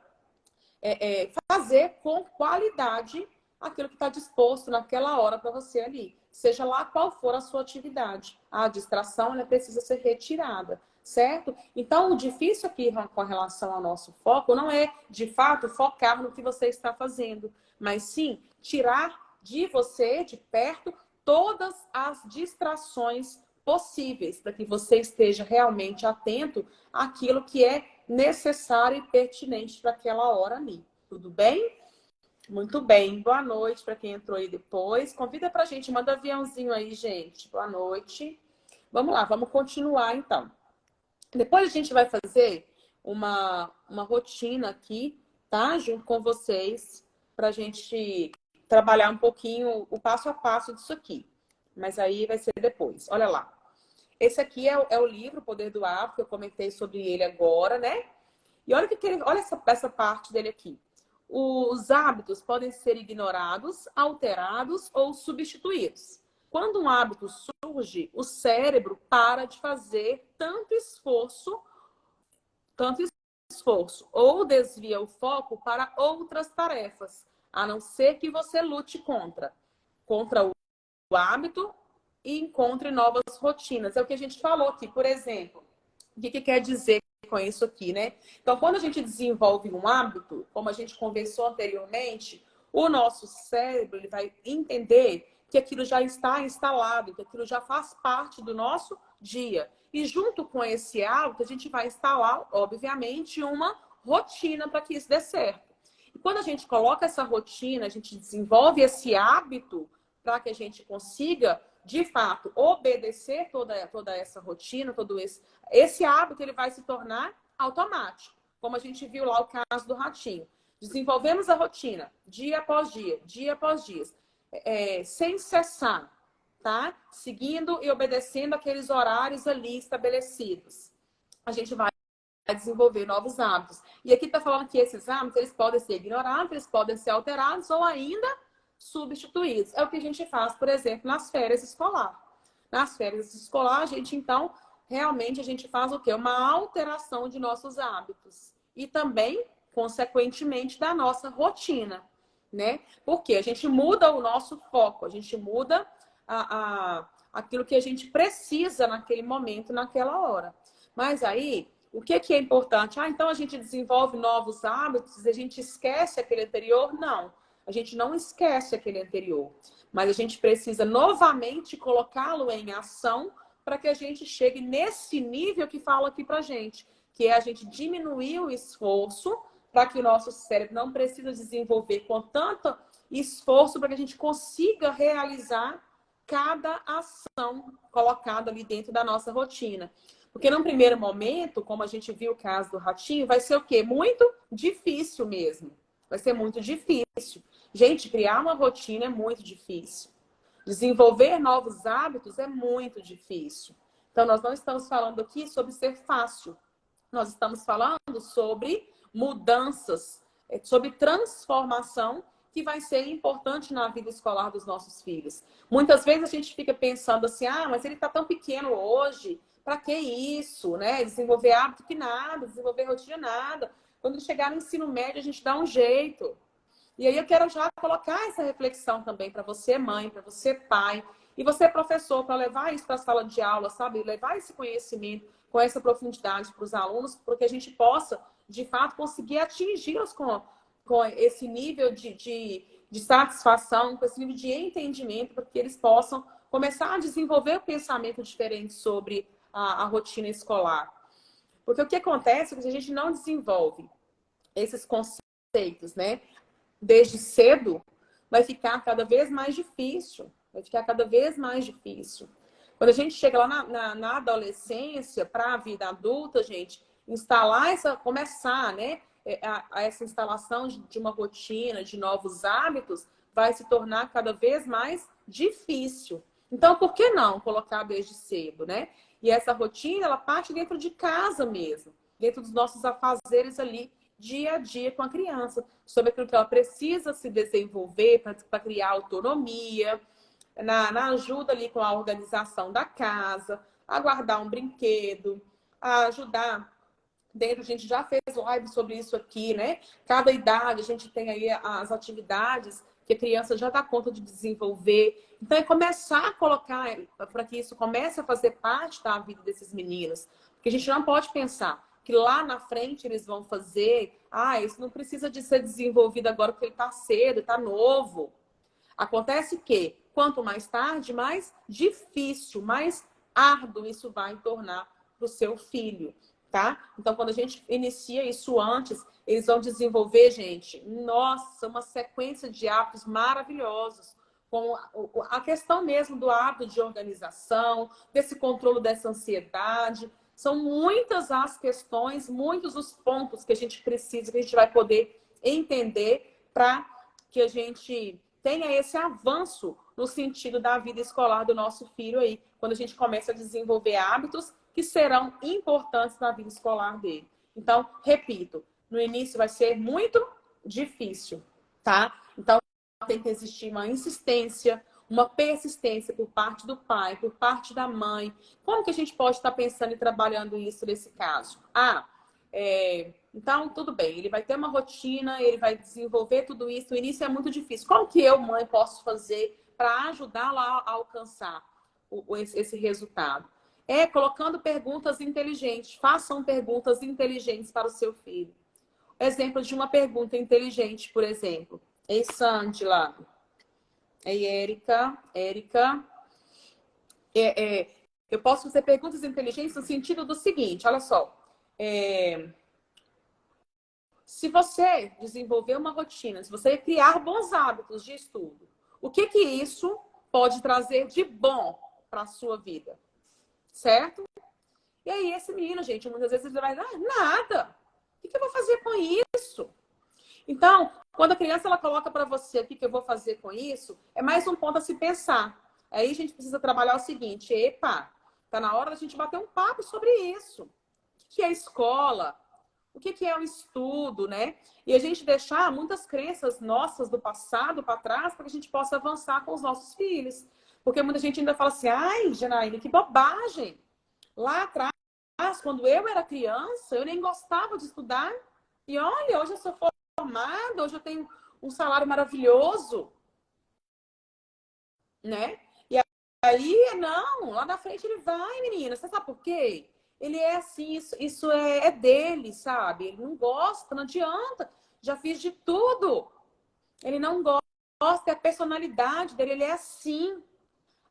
fazer com qualidade aquilo que está disposto naquela hora para você ali. Seja lá qual for a sua atividade. A distração, ela precisa ser retirada, certo? Então, o difícil aqui com relação ao nosso foco não é, de fato, focar no que você está fazendo, mas sim tirar de você, de perto, todas as distrações possíveis para que você esteja realmente atento àquilo que é necessário e pertinente para aquela hora ali. Tudo bem? Muito bem. Boa noite para quem entrou aí depois. Convida para a gente, manda aviãozinho aí, gente. Boa noite. Vamos lá, vamos continuar então. Depois a gente vai fazer uma rotina aqui, tá? Junto com vocês, para a gente trabalhar um pouquinho o passo a passo disso aqui. Mas aí vai ser depois. Olha lá. Esse aqui é o livro, O Poder do Hábito, que eu comentei sobre ele agora, né? E olha, olha essa parte dele aqui. Os hábitos podem ser ignorados, alterados ou substituídos. Quando um hábito surge, o cérebro para de fazer tanto esforço, ou desvia o foco para outras tarefas, a não ser que você lute contra o hábito e encontre novas rotinas. É o que a gente falou aqui, por exemplo. O que quer dizer com isso aqui, né? Então, quando a gente desenvolve um hábito, como a gente conversou anteriormente, o nosso cérebro ele vai entender que aquilo já está instalado, que aquilo já faz parte do nosso dia. E junto com esse hábito, a gente vai instalar, obviamente, uma rotina para que isso dê certo. E quando a gente coloca essa rotina, a gente desenvolve esse hábito para que a gente consiga, de fato, obedecer toda essa rotina, todo esse hábito, ele vai se tornar automático. Como a gente viu lá o caso do ratinho. Desenvolvemos a rotina, dia após dia, sem cessar, tá? Seguindo e obedecendo aqueles horários ali estabelecidos. A gente vai desenvolver novos hábitos. E aqui está falando que esses hábitos, eles podem ser ignorados, eles podem ser alterados ou ainda substituídos. É o que a gente faz, por exemplo, nas férias escolar. Nas férias escolar, a gente, então, realmente a gente faz o quê? Uma alteração de nossos hábitos. E também, consequentemente, da nossa rotina, né? Porque a gente muda o nosso foco, a gente muda aquilo que a gente precisa naquele momento, naquela hora. Mas aí, o que é importante? Então a gente desenvolve novos hábitos e a gente esquece aquele anterior? Não. A gente não esquece aquele anterior, mas a gente precisa novamente colocá-lo em ação para que a gente chegue nesse nível que fala aqui para gente, que é a gente diminuir o esforço para que o nosso cérebro não precise desenvolver com tanto esforço para que a gente consiga realizar cada ação colocada ali dentro da nossa rotina. Porque num primeiro momento, como a gente viu o caso do ratinho, vai ser o quê? Muito difícil mesmo. Vai ser muito difícil. Gente, criar uma rotina é muito difícil. Desenvolver novos hábitos é muito difícil. Então, nós não estamos falando aqui sobre ser fácil. Nós estamos falando sobre mudanças, sobre transformação que vai ser importante na vida escolar dos nossos filhos. Muitas vezes a gente fica pensando assim, ah, mas ele está tão pequeno hoje, para que isso, né? Desenvolver hábito que nada, desenvolver rotina nada. Quando ele chegar no ensino médio, a gente dá um jeito. E aí eu quero já colocar essa reflexão também para você, mãe, para você, pai, e você, professor, para levar isso para a sala de aula, sabe? Levar esse conhecimento com essa profundidade para os alunos, para que a gente possa, de fato, conseguir atingi-los com esse nível de satisfação, com esse nível de entendimento, para que eles possam começar a desenvolver o pensamento diferente sobre a rotina escolar. Porque o que acontece é que a gente não desenvolve esses conceitos, né? Desde cedo, vai ficar cada vez mais difícil. Vai ficar cada vez mais difícil. Quando a gente chega lá na adolescência, para a vida adulta, gente, começar, né? Essa instalação de uma rotina, de novos hábitos, vai se tornar cada vez mais difícil. Então, por que não colocar desde cedo, né? E essa rotina, ela parte dentro de casa mesmo, dentro dos nossos afazeres ali, dia a dia com a criança, sobre aquilo que ela precisa se desenvolver para criar autonomia, na ajuda ali com a organização da casa, a guardar um brinquedo, a ajudar. Dentro, a gente já fez live sobre isso aqui, né? Cada idade a gente tem aí as atividades que a criança já dá conta de desenvolver. Então, é começar a colocar para que isso comece a fazer parte da vida desses meninos. Porque a gente não pode pensar que lá na frente eles vão fazer, isso não precisa de ser desenvolvido agora porque ele está cedo, está novo. Acontece que, quanto mais tarde, mais difícil, mais árduo isso vai tornar para o seu filho, tá? Então, quando a gente inicia isso antes, eles vão desenvolver, gente, nossa, uma sequência de hábitos maravilhosos, com a questão mesmo do hábito de organização, desse controle dessa ansiedade. São muitas as questões, muitos os pontos que a gente precisa, que a gente vai poder entender para que a gente tenha esse avanço no sentido da vida escolar do nosso filho aí, quando a gente começa a desenvolver hábitos que serão importantes na vida escolar dele. Então, repito, no início vai ser muito difícil, tá? Então, tem que existir uma insistência, uma persistência por parte do pai, por parte da mãe. Como que a gente pode estar pensando e trabalhando isso nesse caso? Então, tudo bem, ele vai ter uma rotina, ele vai desenvolver tudo isso. No início é muito difícil. Como que eu, mãe, posso fazer para ajudá-la a alcançar esse resultado? Colocando perguntas inteligentes. Façam perguntas inteligentes para o seu filho. Exemplo de uma pergunta inteligente, por exemplo. Ei, Sandy lá. Ei, Érica. Eu posso fazer perguntas inteligentes no sentido do seguinte, olha só. Se você desenvolver uma rotina, se você criar bons hábitos de estudo, o que isso pode trazer de bom para a sua vida? Certo? E aí esse menino, gente, muitas vezes ele vai dar nada. O que eu vou fazer com isso? Então, quando a criança ela coloca para você o que eu vou fazer com isso, é mais um ponto a se pensar. Aí a gente precisa trabalhar o seguinte, tá na hora da gente bater um papo sobre isso. O que é escola? O que é o estudo, né? E a gente deixar muitas crenças nossas do passado para trás para que a gente possa avançar com os nossos filhos. Porque muita gente ainda fala assim, ai, Janaína, que bobagem. Lá atrás, quando eu era criança, eu nem gostava de estudar. E olha, hoje eu sou formada, hoje eu tenho um salário maravilhoso, né? E aí, não, lá na frente ele vai, menina. Você sabe por quê? Ele é assim, isso é dele, sabe? Ele não gosta, não adianta. Já fiz de tudo. Ele não gosta, é a personalidade dele, ele é assim.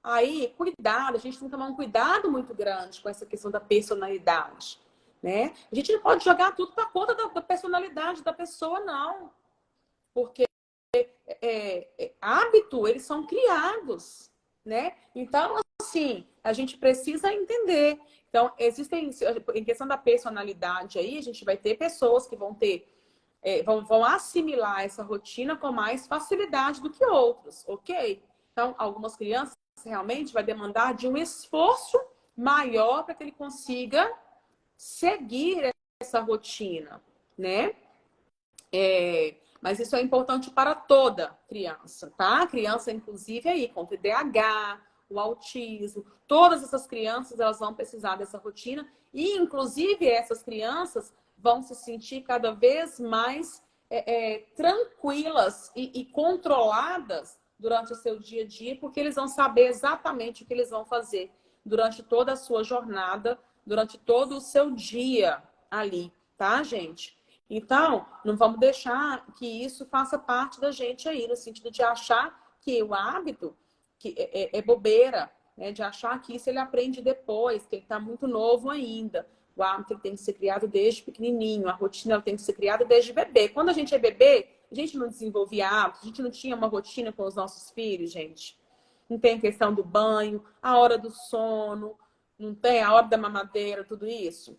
Aí, cuidado, a gente tem que tomar um cuidado muito grande com essa questão da personalidade, né? A gente não pode jogar tudo para conta da personalidade da pessoa, não. Porque hábito, eles são criados, né? Então, assim, a gente precisa entender. Então, em questão da personalidade aí, a gente vai ter pessoas que vão vão assimilar essa rotina com mais facilidade do que outros, ok? Então, algumas crianças realmente vai demandar de um esforço maior para que ele consiga seguir essa rotina, né? Mas isso é importante para toda criança, tá? Criança, inclusive, aí, com TDAH, o autismo, todas essas crianças, elas vão precisar dessa rotina e, inclusive, essas crianças vão se sentir cada vez mais tranquilas e controladas durante o seu dia a dia, porque eles vão saber exatamente o que eles vão fazer durante toda a sua jornada, durante todo o seu dia ali, tá, gente? Então, não vamos deixar que isso faça parte da gente aí, no sentido de achar que o hábito que é bobeira, né? De achar que isso ele aprende depois, que ele está muito novo ainda. O hábito ele tem que ser criado desde pequenininho, a rotina ela tem que ser criada desde bebê. Quando a gente é bebê, a gente não desenvolvia hábitos, a gente não tinha uma rotina com os nossos filhos, gente. Não tem questão do banho, a hora do sono, não tem a hora da mamadeira, tudo isso.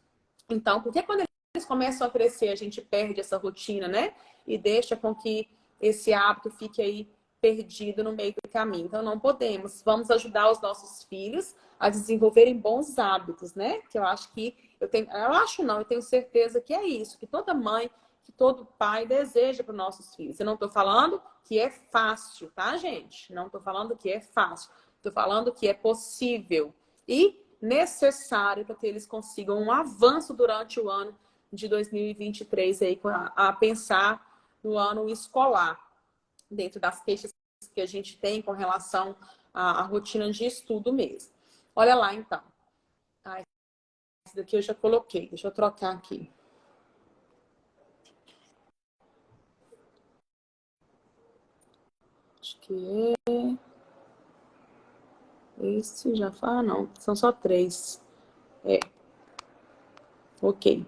Então, por que quando eles começam a crescer, a gente perde essa rotina, né? E deixa com que esse hábito fique aí perdido no meio do caminho. Então, não podemos. Vamos ajudar os nossos filhos a desenvolverem bons hábitos, né? Que eu acho que eu tenho certeza que é isso, que toda mãe, que todo pai deseja para os nossos filhos. Eu não estou falando que é fácil, tá, gente? Não estou falando que é fácil. Estou falando que é possível e necessário para que eles consigam um avanço durante o ano de 2023 aí, a pensar no ano escolar, dentro das queixas que a gente tem com relação à rotina de estudo mesmo. Olha lá, então. Ah, esse daqui eu já coloquei. Deixa eu trocar aqui. Acho que é... Esse já fala, não. São só 3. Ok.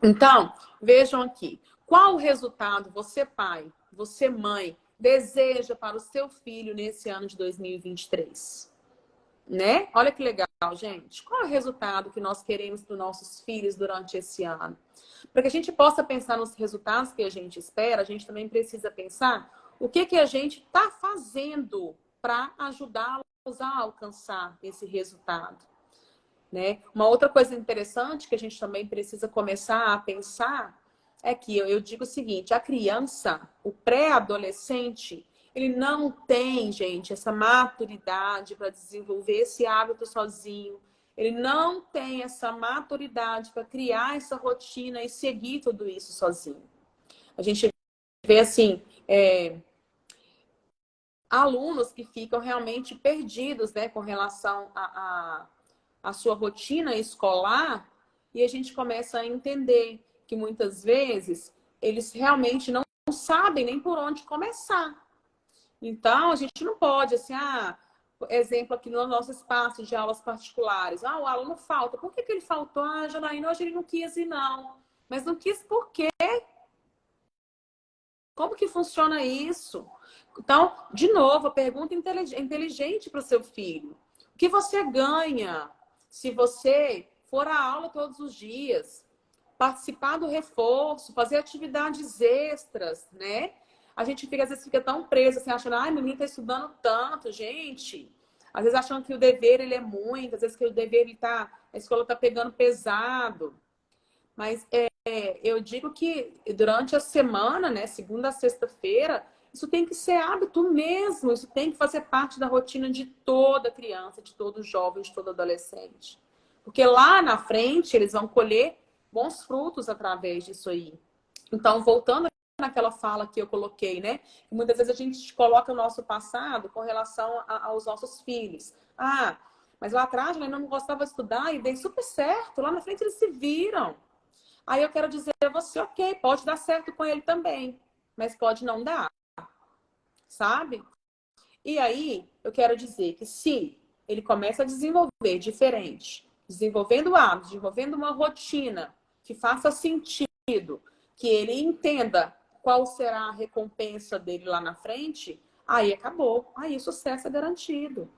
Então, vejam aqui. Qual o resultado você, pai, você, mãe, deseja para o seu filho nesse ano de 2023? Né? Olha que legal, gente. Qual é o resultado que nós queremos para os nossos filhos durante esse ano? Para que a gente possa pensar nos resultados que a gente espera, a gente também precisa pensar o que a gente está fazendo para ajudá-los a alcançar esse resultado. Né? Uma outra coisa interessante que a gente também precisa começar a pensar é que eu digo o seguinte, a criança, o pré-adolescente, ele não tem, gente, essa maturidade para desenvolver esse hábito sozinho. Ele não tem essa maturidade para criar essa rotina e seguir tudo isso sozinho. A gente vê, assim, alunos que ficam realmente perdidos, né, com relação a sua rotina escolar, e a gente começa a entender que muitas vezes eles realmente não sabem nem por onde começar. Então, a gente não pode, assim, exemplo aqui no nosso espaço de aulas particulares. O aluno falta. Por que ele faltou? Janaína, hoje ele não quis ir, não. Mas não quis por quê? Como que funciona isso? Então, de novo, a pergunta inteligente para o seu filho. O que você ganha se você for à aula todos os dias, participar do reforço, fazer atividades extras, né? A gente às vezes fica tão preso, assim, achando, ai, menino tá estudando tanto, gente. Às vezes achando que o dever, ele é muito, às vezes que o dever, a escola tá pegando pesado. Mas eu digo que durante a semana, né, segunda a sexta-feira, isso tem que ser hábito mesmo, isso tem que fazer parte da rotina de toda criança, de todo jovem, de todo adolescente. Porque lá na frente eles vão colher bons frutos através disso aí. Então, voltando naquela fala que eu coloquei, né? Muitas vezes a gente coloca o nosso passado com relação aos nossos filhos. Mas lá atrás ele não gostava de estudar e dei super certo. Lá na frente eles se viram. Aí eu quero dizer a você, ok, pode dar certo com ele também, mas pode não dar, sabe? E aí eu quero dizer que se ele começa a desenvolver diferente, desenvolvendo hábitos, desenvolvendo uma rotina que faça sentido, que ele entenda qual será a recompensa dele lá na frente, aí acabou, aí o sucesso é garantido.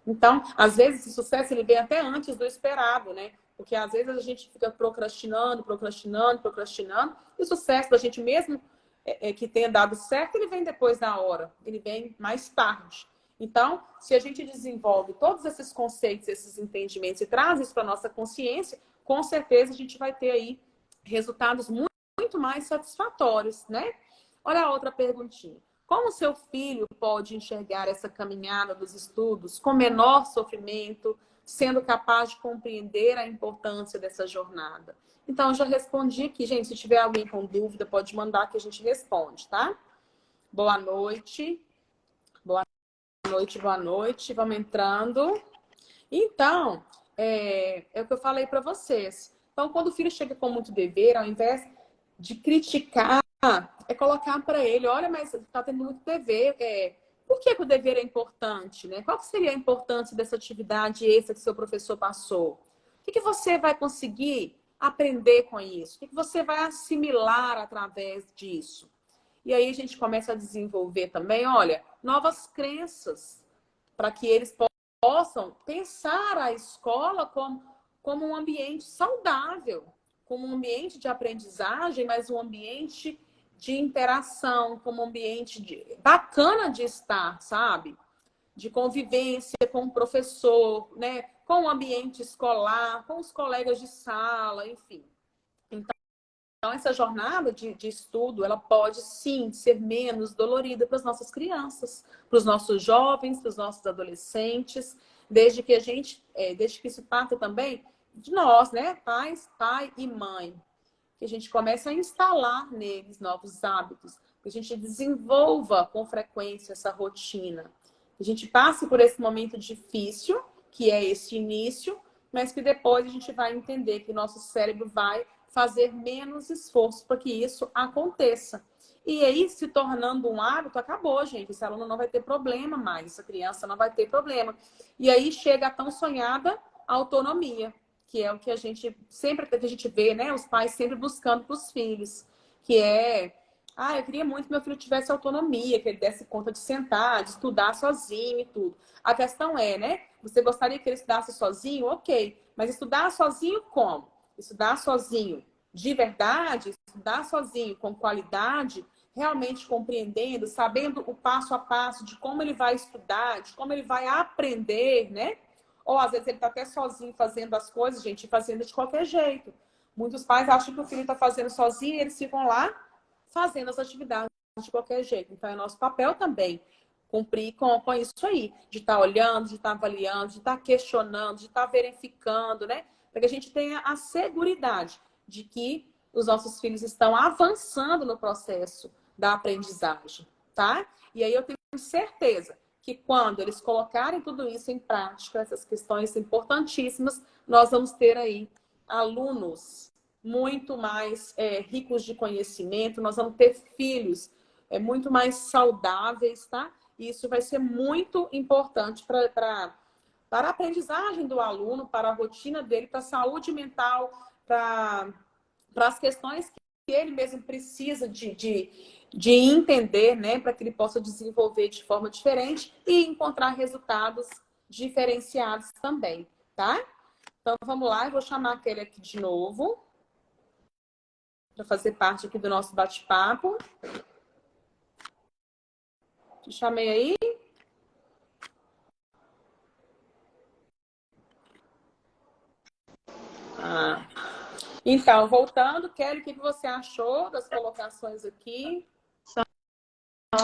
Então, às vezes, esse sucesso ele vem até antes do esperado, né? Porque às vezes a gente fica procrastinando, e o sucesso da gente mesmo que tenha dado certo, ele vem depois da hora, ele vem mais tarde. Então, se a gente desenvolve todos esses conceitos, esses entendimentos e traz isso para a nossa consciência, com certeza a gente vai ter aí resultados muito muito mais satisfatórios, né? Olha a outra perguntinha. Como seu filho pode enxergar essa caminhada dos estudos com menor sofrimento, sendo capaz de compreender a importância dessa jornada? Então, eu já respondi aqui, gente. Se tiver alguém com dúvida, pode mandar que a gente responde, tá? Boa noite. Boa noite, boa noite. Vamos entrando. Então, é o que eu falei para vocês. Então, quando o filho chega com muito dever, ao invés de criticar, é colocar para ele, olha, mas está tendo muito dever. Por que o dever é importante, né? Qual que seria a importância dessa atividade extra que seu professor passou? O que você vai conseguir aprender com isso? O que você vai assimilar através disso? E aí a gente começa a desenvolver também, olha, novas crenças, para que eles possam pensar a escola como um ambiente saudável, como um ambiente de aprendizagem, mas um ambiente de interação, como um ambiente bacana de estar, sabe? De convivência com o professor, né? Com o ambiente escolar, com os colegas de sala, enfim. Então, essa jornada de estudo, ela pode, sim, ser menos dolorida para as nossas crianças, para os nossos jovens, para os nossos adolescentes, desde que isso parta também de nós, né? Pai e mãe. Que a gente comece a instalar neles novos hábitos, que a gente desenvolva com frequência essa rotina. Que a gente passe por esse momento difícil, que é esse início, mas que depois a gente vai entender que nosso cérebro vai fazer menos esforço para que isso aconteça. E aí, se tornando um hábito, acabou, gente. Esse aluno não vai ter problema mais, essa criança não vai ter problema. E aí chega a tão sonhada autonomia, que é o que a gente sempre que a gente vê, né? Os pais sempre buscando para os filhos, que eu queria muito que meu filho tivesse autonomia, que ele desse conta de sentar, de estudar sozinho e tudo. A questão é, né? Você gostaria que ele estudasse sozinho? Ok. Mas estudar sozinho como? Estudar sozinho de verdade, estudar sozinho com qualidade, realmente compreendendo, sabendo o passo a passo de como ele vai estudar, de como ele vai aprender, né? Ou às vezes ele está até sozinho fazendo as coisas, gente, fazendo de qualquer jeito. Muitos pais acham que o filho está fazendo sozinho e eles ficam lá fazendo as atividades de qualquer jeito. Então é nosso papel também cumprir com isso aí, de estar olhando, de estar avaliando, de estar questionando, de estar verificando, né? Para que a gente tenha a seguridade de que os nossos filhos estão avançando no processo da aprendizagem, tá? E aí eu tenho certeza que quando eles colocarem tudo isso em prática, essas questões importantíssimas, nós vamos ter aí alunos muito mais ricos de conhecimento, nós vamos ter filhos muito mais saudáveis, tá? E isso vai ser muito importante para a aprendizagem do aluno, para a rotina dele, para a saúde mental, para as questões que ele mesmo precisa de entender, né? Para que ele possa desenvolver de forma diferente e encontrar resultados diferenciados também, tá? Então, vamos lá, eu vou chamar aquele aqui de novo para fazer parte aqui do nosso bate-papo. Te chamei aí? Então, voltando, Kelly, o que você achou das colocações aqui? Só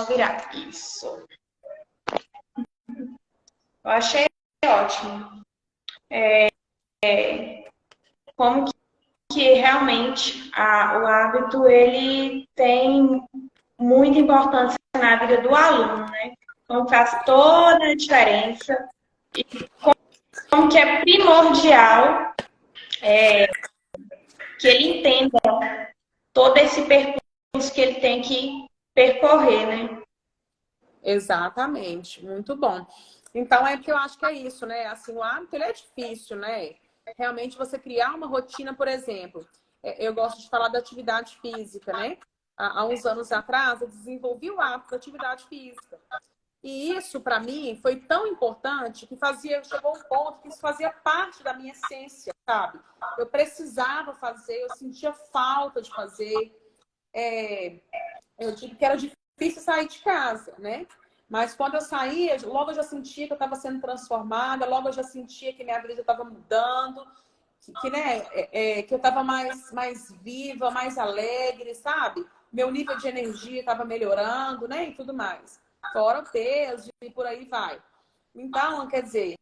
virar. Isso. Eu achei ótimo. Como que realmente o hábito ele tem muita importância na vida do aluno, né? Então faz toda a diferença e como que é primordial que ele entenda todo esse percurso que ele tem que percorrer, né? Exatamente, muito bom. Então, é que eu acho que é isso, né? Assim, o hábito, ele é difícil, né? Realmente, você criar uma rotina, por exemplo, eu gosto de falar da atividade física, né? Há uns anos atrás, eu desenvolvi o hábito da atividade física. E isso, para mim, foi tão importante que chegou um ponto que isso fazia parte da minha essência, sabe? Eu precisava fazer, eu sentia falta de fazer. Eu digo que era difícil sair de casa, né? Mas quando eu saía, logo eu já sentia que eu estava sendo transformada, logo eu já sentia que minha vida já estava mudando. né, que eu estava mais viva, mais alegre, sabe? Meu nível de energia estava melhorando, né? E tudo mais. Fora o peso e por aí vai. Então, quer dizer,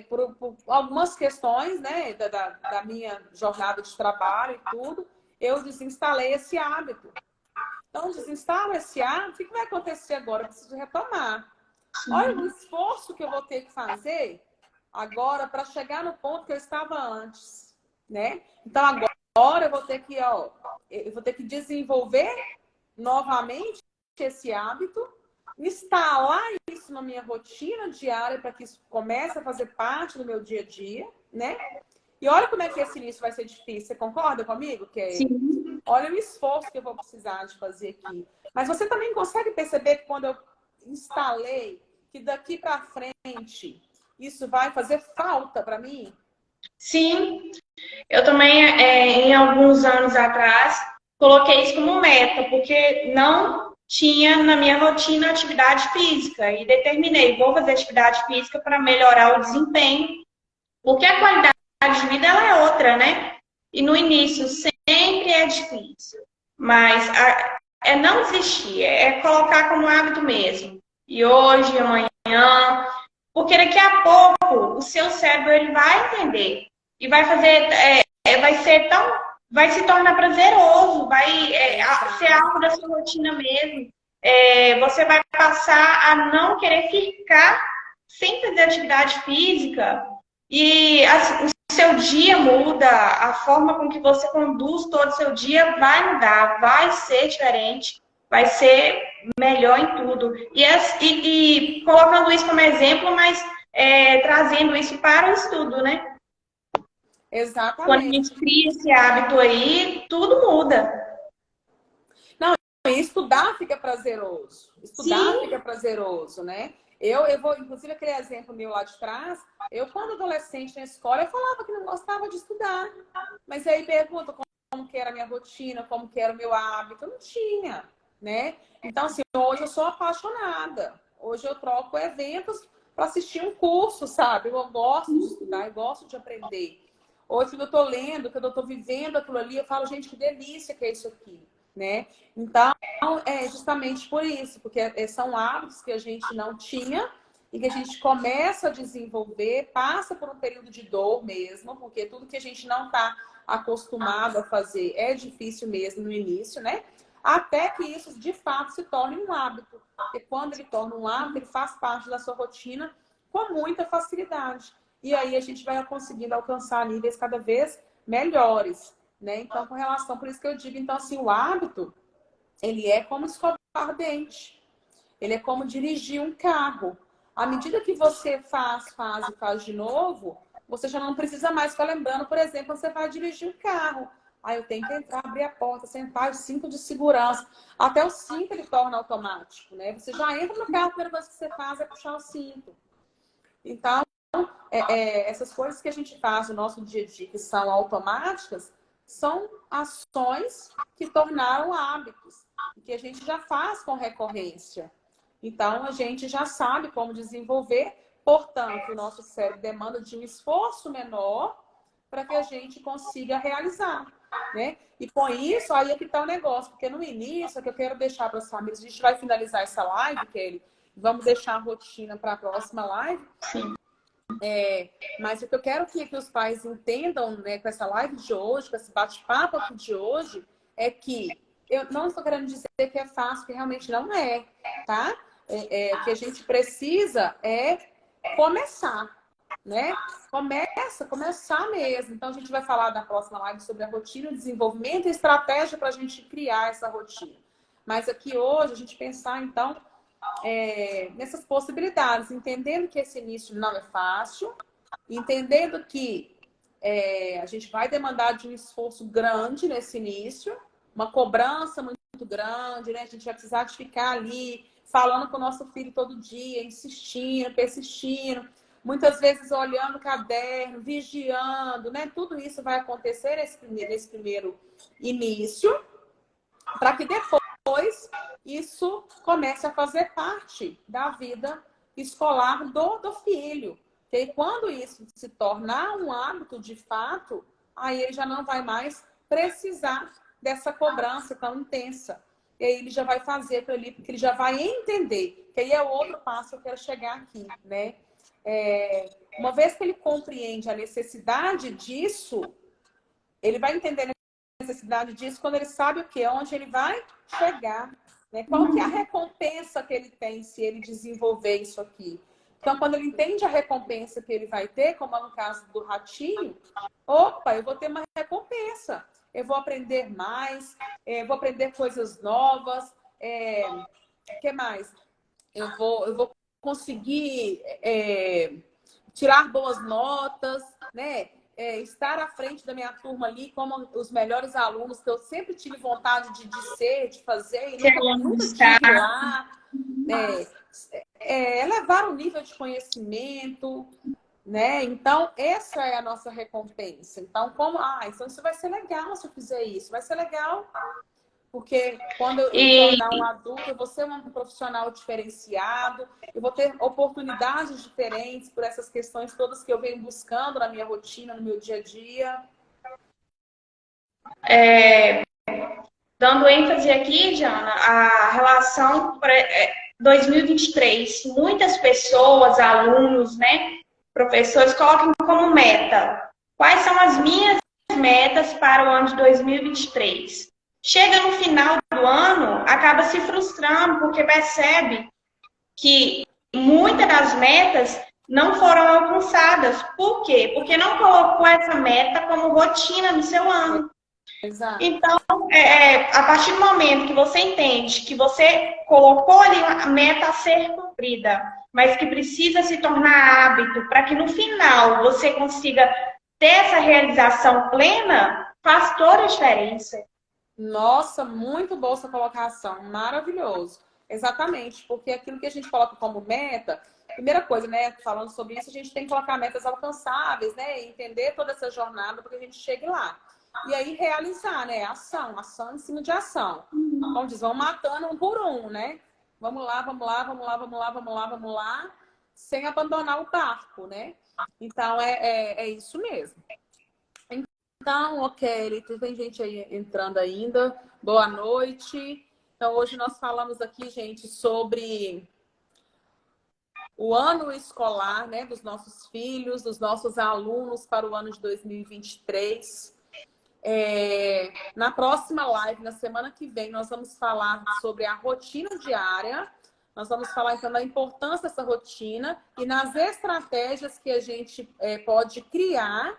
por algumas questões, né, da minha jornada de trabalho e tudo, eu desinstalei esse hábito. Então, desinstalo esse hábito, o que vai acontecer agora? Eu preciso retomar. Olha o esforço que eu vou ter que fazer agora para chegar no ponto que eu estava antes, né? Então, agora eu vou ter que desenvolver novamente esse hábito, instalar isso na minha rotina diária para que isso comece a fazer parte do meu dia a dia, né? E olha como é que esse início vai ser difícil. Você concorda comigo, Kelly? Sim. Olha o esforço que eu vou precisar de fazer aqui. Mas você também consegue perceber que quando eu instalei, que daqui para frente isso vai fazer falta para mim? Sim, eu também, em alguns anos atrás, coloquei isso como meta, porque não tinha na minha rotina atividade física e determinei, vou fazer atividade física para melhorar o desempenho, porque a qualidade de vida ela é outra, né? E no início sempre é difícil, mas é não desistir, é colocar como hábito mesmo. E hoje, amanhã, porque daqui a pouco o seu cérebro ele vai entender e vai fazer, vai se tornar prazeroso, vai ser algo da sua rotina mesmo. Você vai passar a não querer ficar sem fazer atividade física e o seu dia muda, a forma com que você conduz todo o seu dia vai mudar, vai ser diferente, vai ser melhor em tudo. E colocando isso como exemplo, mas trazendo isso para o estudo, né? Quando a Exatamente. gente cria esse hábito aí, tudo muda. E estudar fica prazeroso. Estudar Sim, fica prazeroso, né? Eu vou, inclusive, aquele exemplo meu lá de trás, eu, quando adolescente na escola, eu falava que não gostava de estudar. Mas aí pergunta como que era a minha rotina, como que era o meu hábito. Eu não tinha, né? Então, assim, hoje eu sou apaixonada. Hoje eu troco eventos para assistir um curso, sabe? Eu gosto de estudar, eu gosto de aprender. Hoje, quando eu estou lendo, quando eu estou vivendo aquilo ali, eu falo, gente, que delícia que é isso aqui, né? Então, é justamente por isso, porque são hábitos que a gente não tinha e que a gente começa a desenvolver, passa por um período de dor mesmo, porque tudo que a gente não está acostumado a fazer é difícil mesmo no início, né? Até que isso de fato se torne um hábito. Porque quando ele torna um hábito, ele faz parte da sua rotina com muita facilidade. E aí a gente vai conseguindo alcançar níveis cada vez melhores, né? Então, com relação, por isso que eu digo, então, assim, o hábito, ele é como escovar dente. Ele é como dirigir um carro. À medida que você faz de novo, você já não precisa mais ficar lembrando, por exemplo, você vai dirigir um carro. Aí eu tenho que entrar, abrir a porta, sentar, o cinto de segurança. Até o cinto ele torna automático, né? Você já entra no carro, a primeira coisa que você faz é puxar o cinto. Então, essas coisas que a gente faz no nosso dia a dia, que são automáticas, são ações que tornaram hábitos, e que a gente já faz com recorrência. Então, a gente já sabe como desenvolver, portanto, o nosso cérebro demanda de um esforço menor para que a gente consiga realizar, né? E com isso, aí é que está o negócio, porque no início, é que eu quero deixar para as famílias, a gente vai finalizar essa live, Kelly, vamos deixar a rotina para a próxima live. sim. Mas o que eu quero que os pais entendam, né, com essa live de hoje, com esse bate-papo aqui de hoje, é que eu não estou querendo dizer que é fácil, que realmente não é, tá? O que a gente precisa é começar, né? Começar mesmo. Então, a gente vai falar na próxima live sobre a rotina, o desenvolvimento e estratégia para a gente criar essa rotina. Mas aqui hoje, a gente pensar, então, nessas possibilidades, entendendo que esse início não é fácil, entendendo que a gente vai demandar de um esforço grande nesse início, uma cobrança muito grande, né? A gente vai precisar de ficar ali falando com o nosso filho todo dia, insistindo, persistindo, muitas vezes olhando o caderno, vigiando, né? Tudo isso vai acontecer nesse primeiro início, para que depois isso comece a fazer parte da vida escolar do filho. E quando isso se tornar um hábito de fato, aí ele já não vai mais precisar dessa cobrança tão intensa. E aí ele já vai fazer para ele, porque ele já vai entender. Que aí é o outro passo que eu quero chegar aqui, né? Uma vez que ele compreende a necessidade disso, ele vai entender a necessidade disso quando ele sabe o quê? Onde ele vai chegar. Né? Qual que é a recompensa que ele tem se ele desenvolver isso aqui? Então, quando ele entende a recompensa que ele vai ter, como é no caso do ratinho, opa, eu vou ter uma recompensa. Eu vou aprender mais, vou aprender coisas novas. O que mais? Eu vou conseguir tirar boas notas, né? Estar à frente da minha turma ali como os melhores alunos que eu sempre tive vontade de ser, de fazer, e nunca tive lá. Elevar o nível de conhecimento, né? Então, essa é a nossa recompensa. Então, então isso vai ser legal se eu fizer isso. Vai ser legal, porque quando eu me tornar um adulto, eu vou ser um profissional diferenciado, eu vou ter oportunidades diferentes por essas questões todas que eu venho buscando na minha rotina, no meu dia a dia. Dando ênfase aqui, Jana, a relação 2023, muitas pessoas, alunos, né, professores, colocam como meta. Quais são as minhas metas para o ano de 2023? Chega no final do ano, acaba se frustrando, porque percebe que muitas das metas não foram alcançadas. Por quê? Porque não colocou essa meta como rotina no seu ano. Exato. Então, a partir do momento que você entende que você colocou ali a meta a ser cumprida, mas que precisa se tornar hábito para que no final você consiga ter essa realização plena, faz toda a diferença. Nossa, muito boa essa colocação, maravilhoso. Exatamente, porque aquilo que a gente coloca como meta, primeira coisa, né, falando sobre isso, a gente tem que colocar metas alcançáveis, né, e entender toda essa jornada para que a gente chegue lá. E aí realizar, né, ação em cima de ação. Como diz, vamos matando um por um, né? Vamos lá, vamos lá, vamos lá, vamos lá, vamos lá, vamos lá, sem abandonar o barco, né? Então, é isso mesmo. Então, ok, tem gente aí entrando ainda. Boa noite. Então, hoje nós falamos aqui, gente, sobre o ano escolar, né, dos nossos filhos, dos nossos alunos para o ano de 2023. Na próxima live, na semana que vem, nós vamos falar sobre a rotina diária. Nós vamos falar, então, da importância dessa rotina e nas estratégias que a gente pode criar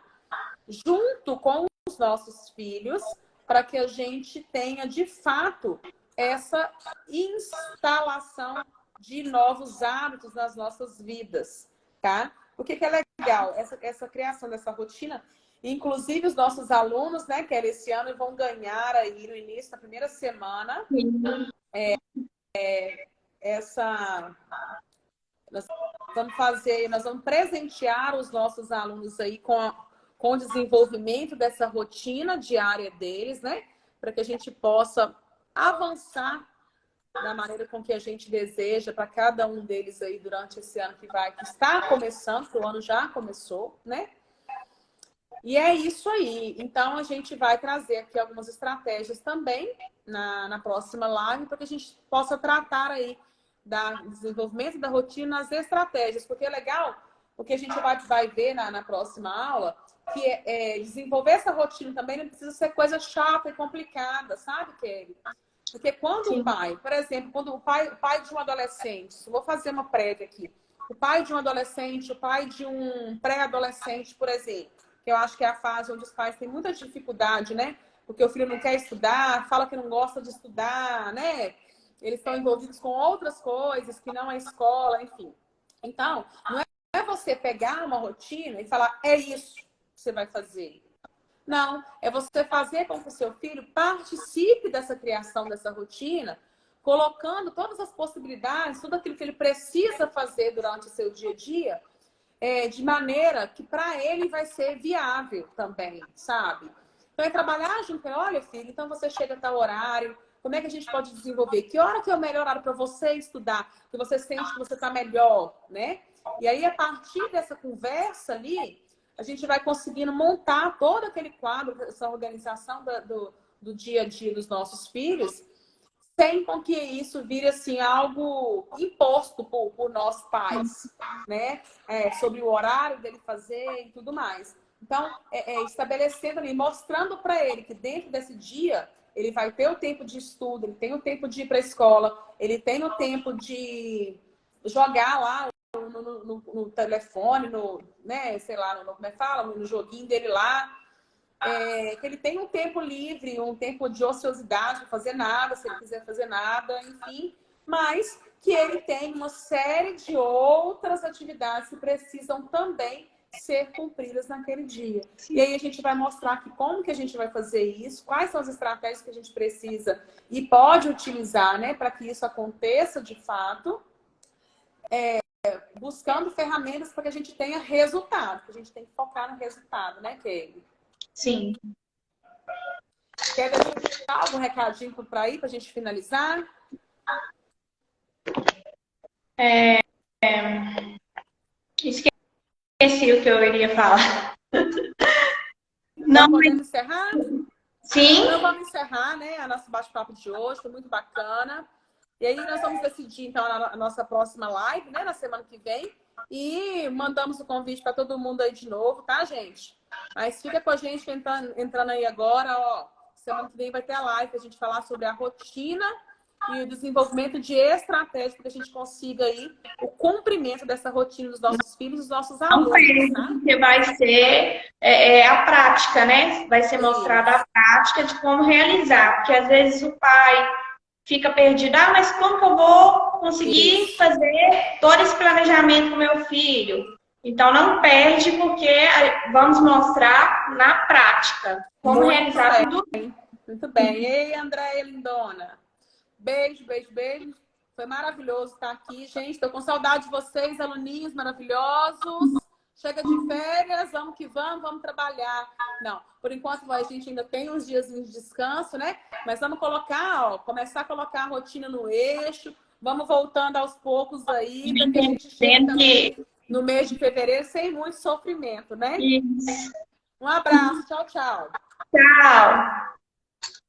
junto com os nossos filhos, para que a gente tenha, de fato, essa instalação de novos hábitos nas nossas vidas, tá? O que é legal? Essa criação dessa rotina, inclusive os nossos alunos, né, que esse ano vão ganhar aí no início da primeira semana, nós vamos presentear os nossos alunos aí com o desenvolvimento dessa rotina diária deles, né? Para que a gente possa avançar da maneira com que a gente deseja para cada um deles aí durante esse ano que está começando, que o ano já começou, né? E é isso aí. Então, a gente vai trazer aqui algumas estratégias também na próxima live, para que a gente possa tratar aí do desenvolvimento da rotina, as estratégias, porque é legal, o que a gente vai ver na próxima aula, que desenvolver essa rotina também não precisa ser coisa chata e complicada, sabe, Kelly? Porque quando o pai, por exemplo, quando o pai de um adolescente, vou fazer uma prévia aqui, o pai de um adolescente, o pai de um pré-adolescente, por exemplo, que eu acho que é a fase onde os pais têm muita dificuldade, né? Porque o filho não quer estudar, fala que não gosta de estudar, né? Eles estão envolvidos com outras coisas, que não é escola, enfim. Então, não é você pegar uma rotina e falar, é isso que você vai fazer. Não, é você fazer com que o seu filho participe dessa criação, dessa rotina, colocando todas as possibilidades, tudo aquilo que ele precisa fazer durante o seu dia a dia, de maneira que para ele vai ser viável também, sabe? Então é trabalhar junto, olha, filho, então você chega a tal horário, como é que a gente pode desenvolver? Que hora que é o melhor horário para você estudar? Que você sente que você está melhor, né? E aí, a partir dessa conversa ali, a gente vai conseguindo montar todo aquele quadro, essa organização do dia a dia dos nossos filhos, sem com que isso vire assim algo imposto por nós pais, né? Sobre o horário dele fazer e tudo mais. Então, estabelecendo ali, mostrando para ele que dentro desse dia ele vai ter o tempo de estudo, ele tem o tempo de ir para a escola, ele tem o tempo de jogar lá no telefone, né, sei lá, como é que fala, no joguinho dele lá. Que ele tem um tempo livre, um tempo de ociosidade, não fazer nada, se ele quiser fazer nada, enfim, mas que ele tem uma série de outras atividades que precisam também ser cumpridas naquele dia. E aí a gente vai mostrar aqui como que a gente vai fazer isso, quais são as estratégias que a gente precisa e pode utilizar, né, para que isso aconteça de fato, buscando ferramentas para que a gente tenha resultado, que a gente tem que focar no resultado, né, Kelly? Sim. Quer deixar algum recadinho para aí, para a gente finalizar? Esqueci o que eu iria falar. Não podemos encerrar? Sim. Então vamos encerrar, né, a nosso bate-papo de hoje, foi muito bacana. E aí nós vamos decidir, então, a nossa próxima live, né, na semana que vem. E mandamos o convite para todo mundo aí de novo, tá, gente? Mas fica com a gente entrando aí agora, ó. Semana que vem vai ter a live para a gente falar sobre a rotina e o desenvolvimento de estratégias para que a gente consiga aí o cumprimento dessa rotina dos nossos filhos e dos nossos alunos, tá? Que vai ser a prática, né? Vai ser mostrada a prática de como realizar. Porque às vezes o pai fica perdido. Ah, mas como que eu vou conseguir fazer todo esse planejamento com meu filho? Então não perde, porque vamos mostrar na prática como muito realizar bem. tudo. Muito bem. Ei, Andréia lindona. Beijo, beijo, beijo. Foi maravilhoso estar aqui, gente. Estou com saudade de vocês, aluninhos maravilhosos. Chega de férias, vamos trabalhar. Não, por enquanto a gente ainda tem uns dias de descanso, né? Mas vamos começar a colocar a rotina no eixo. Vamos voltando aos poucos aí, para que a gente chegue também no mês de fevereiro sem muito sofrimento, né? Isso. Um abraço, tchau, tchau. Tchau.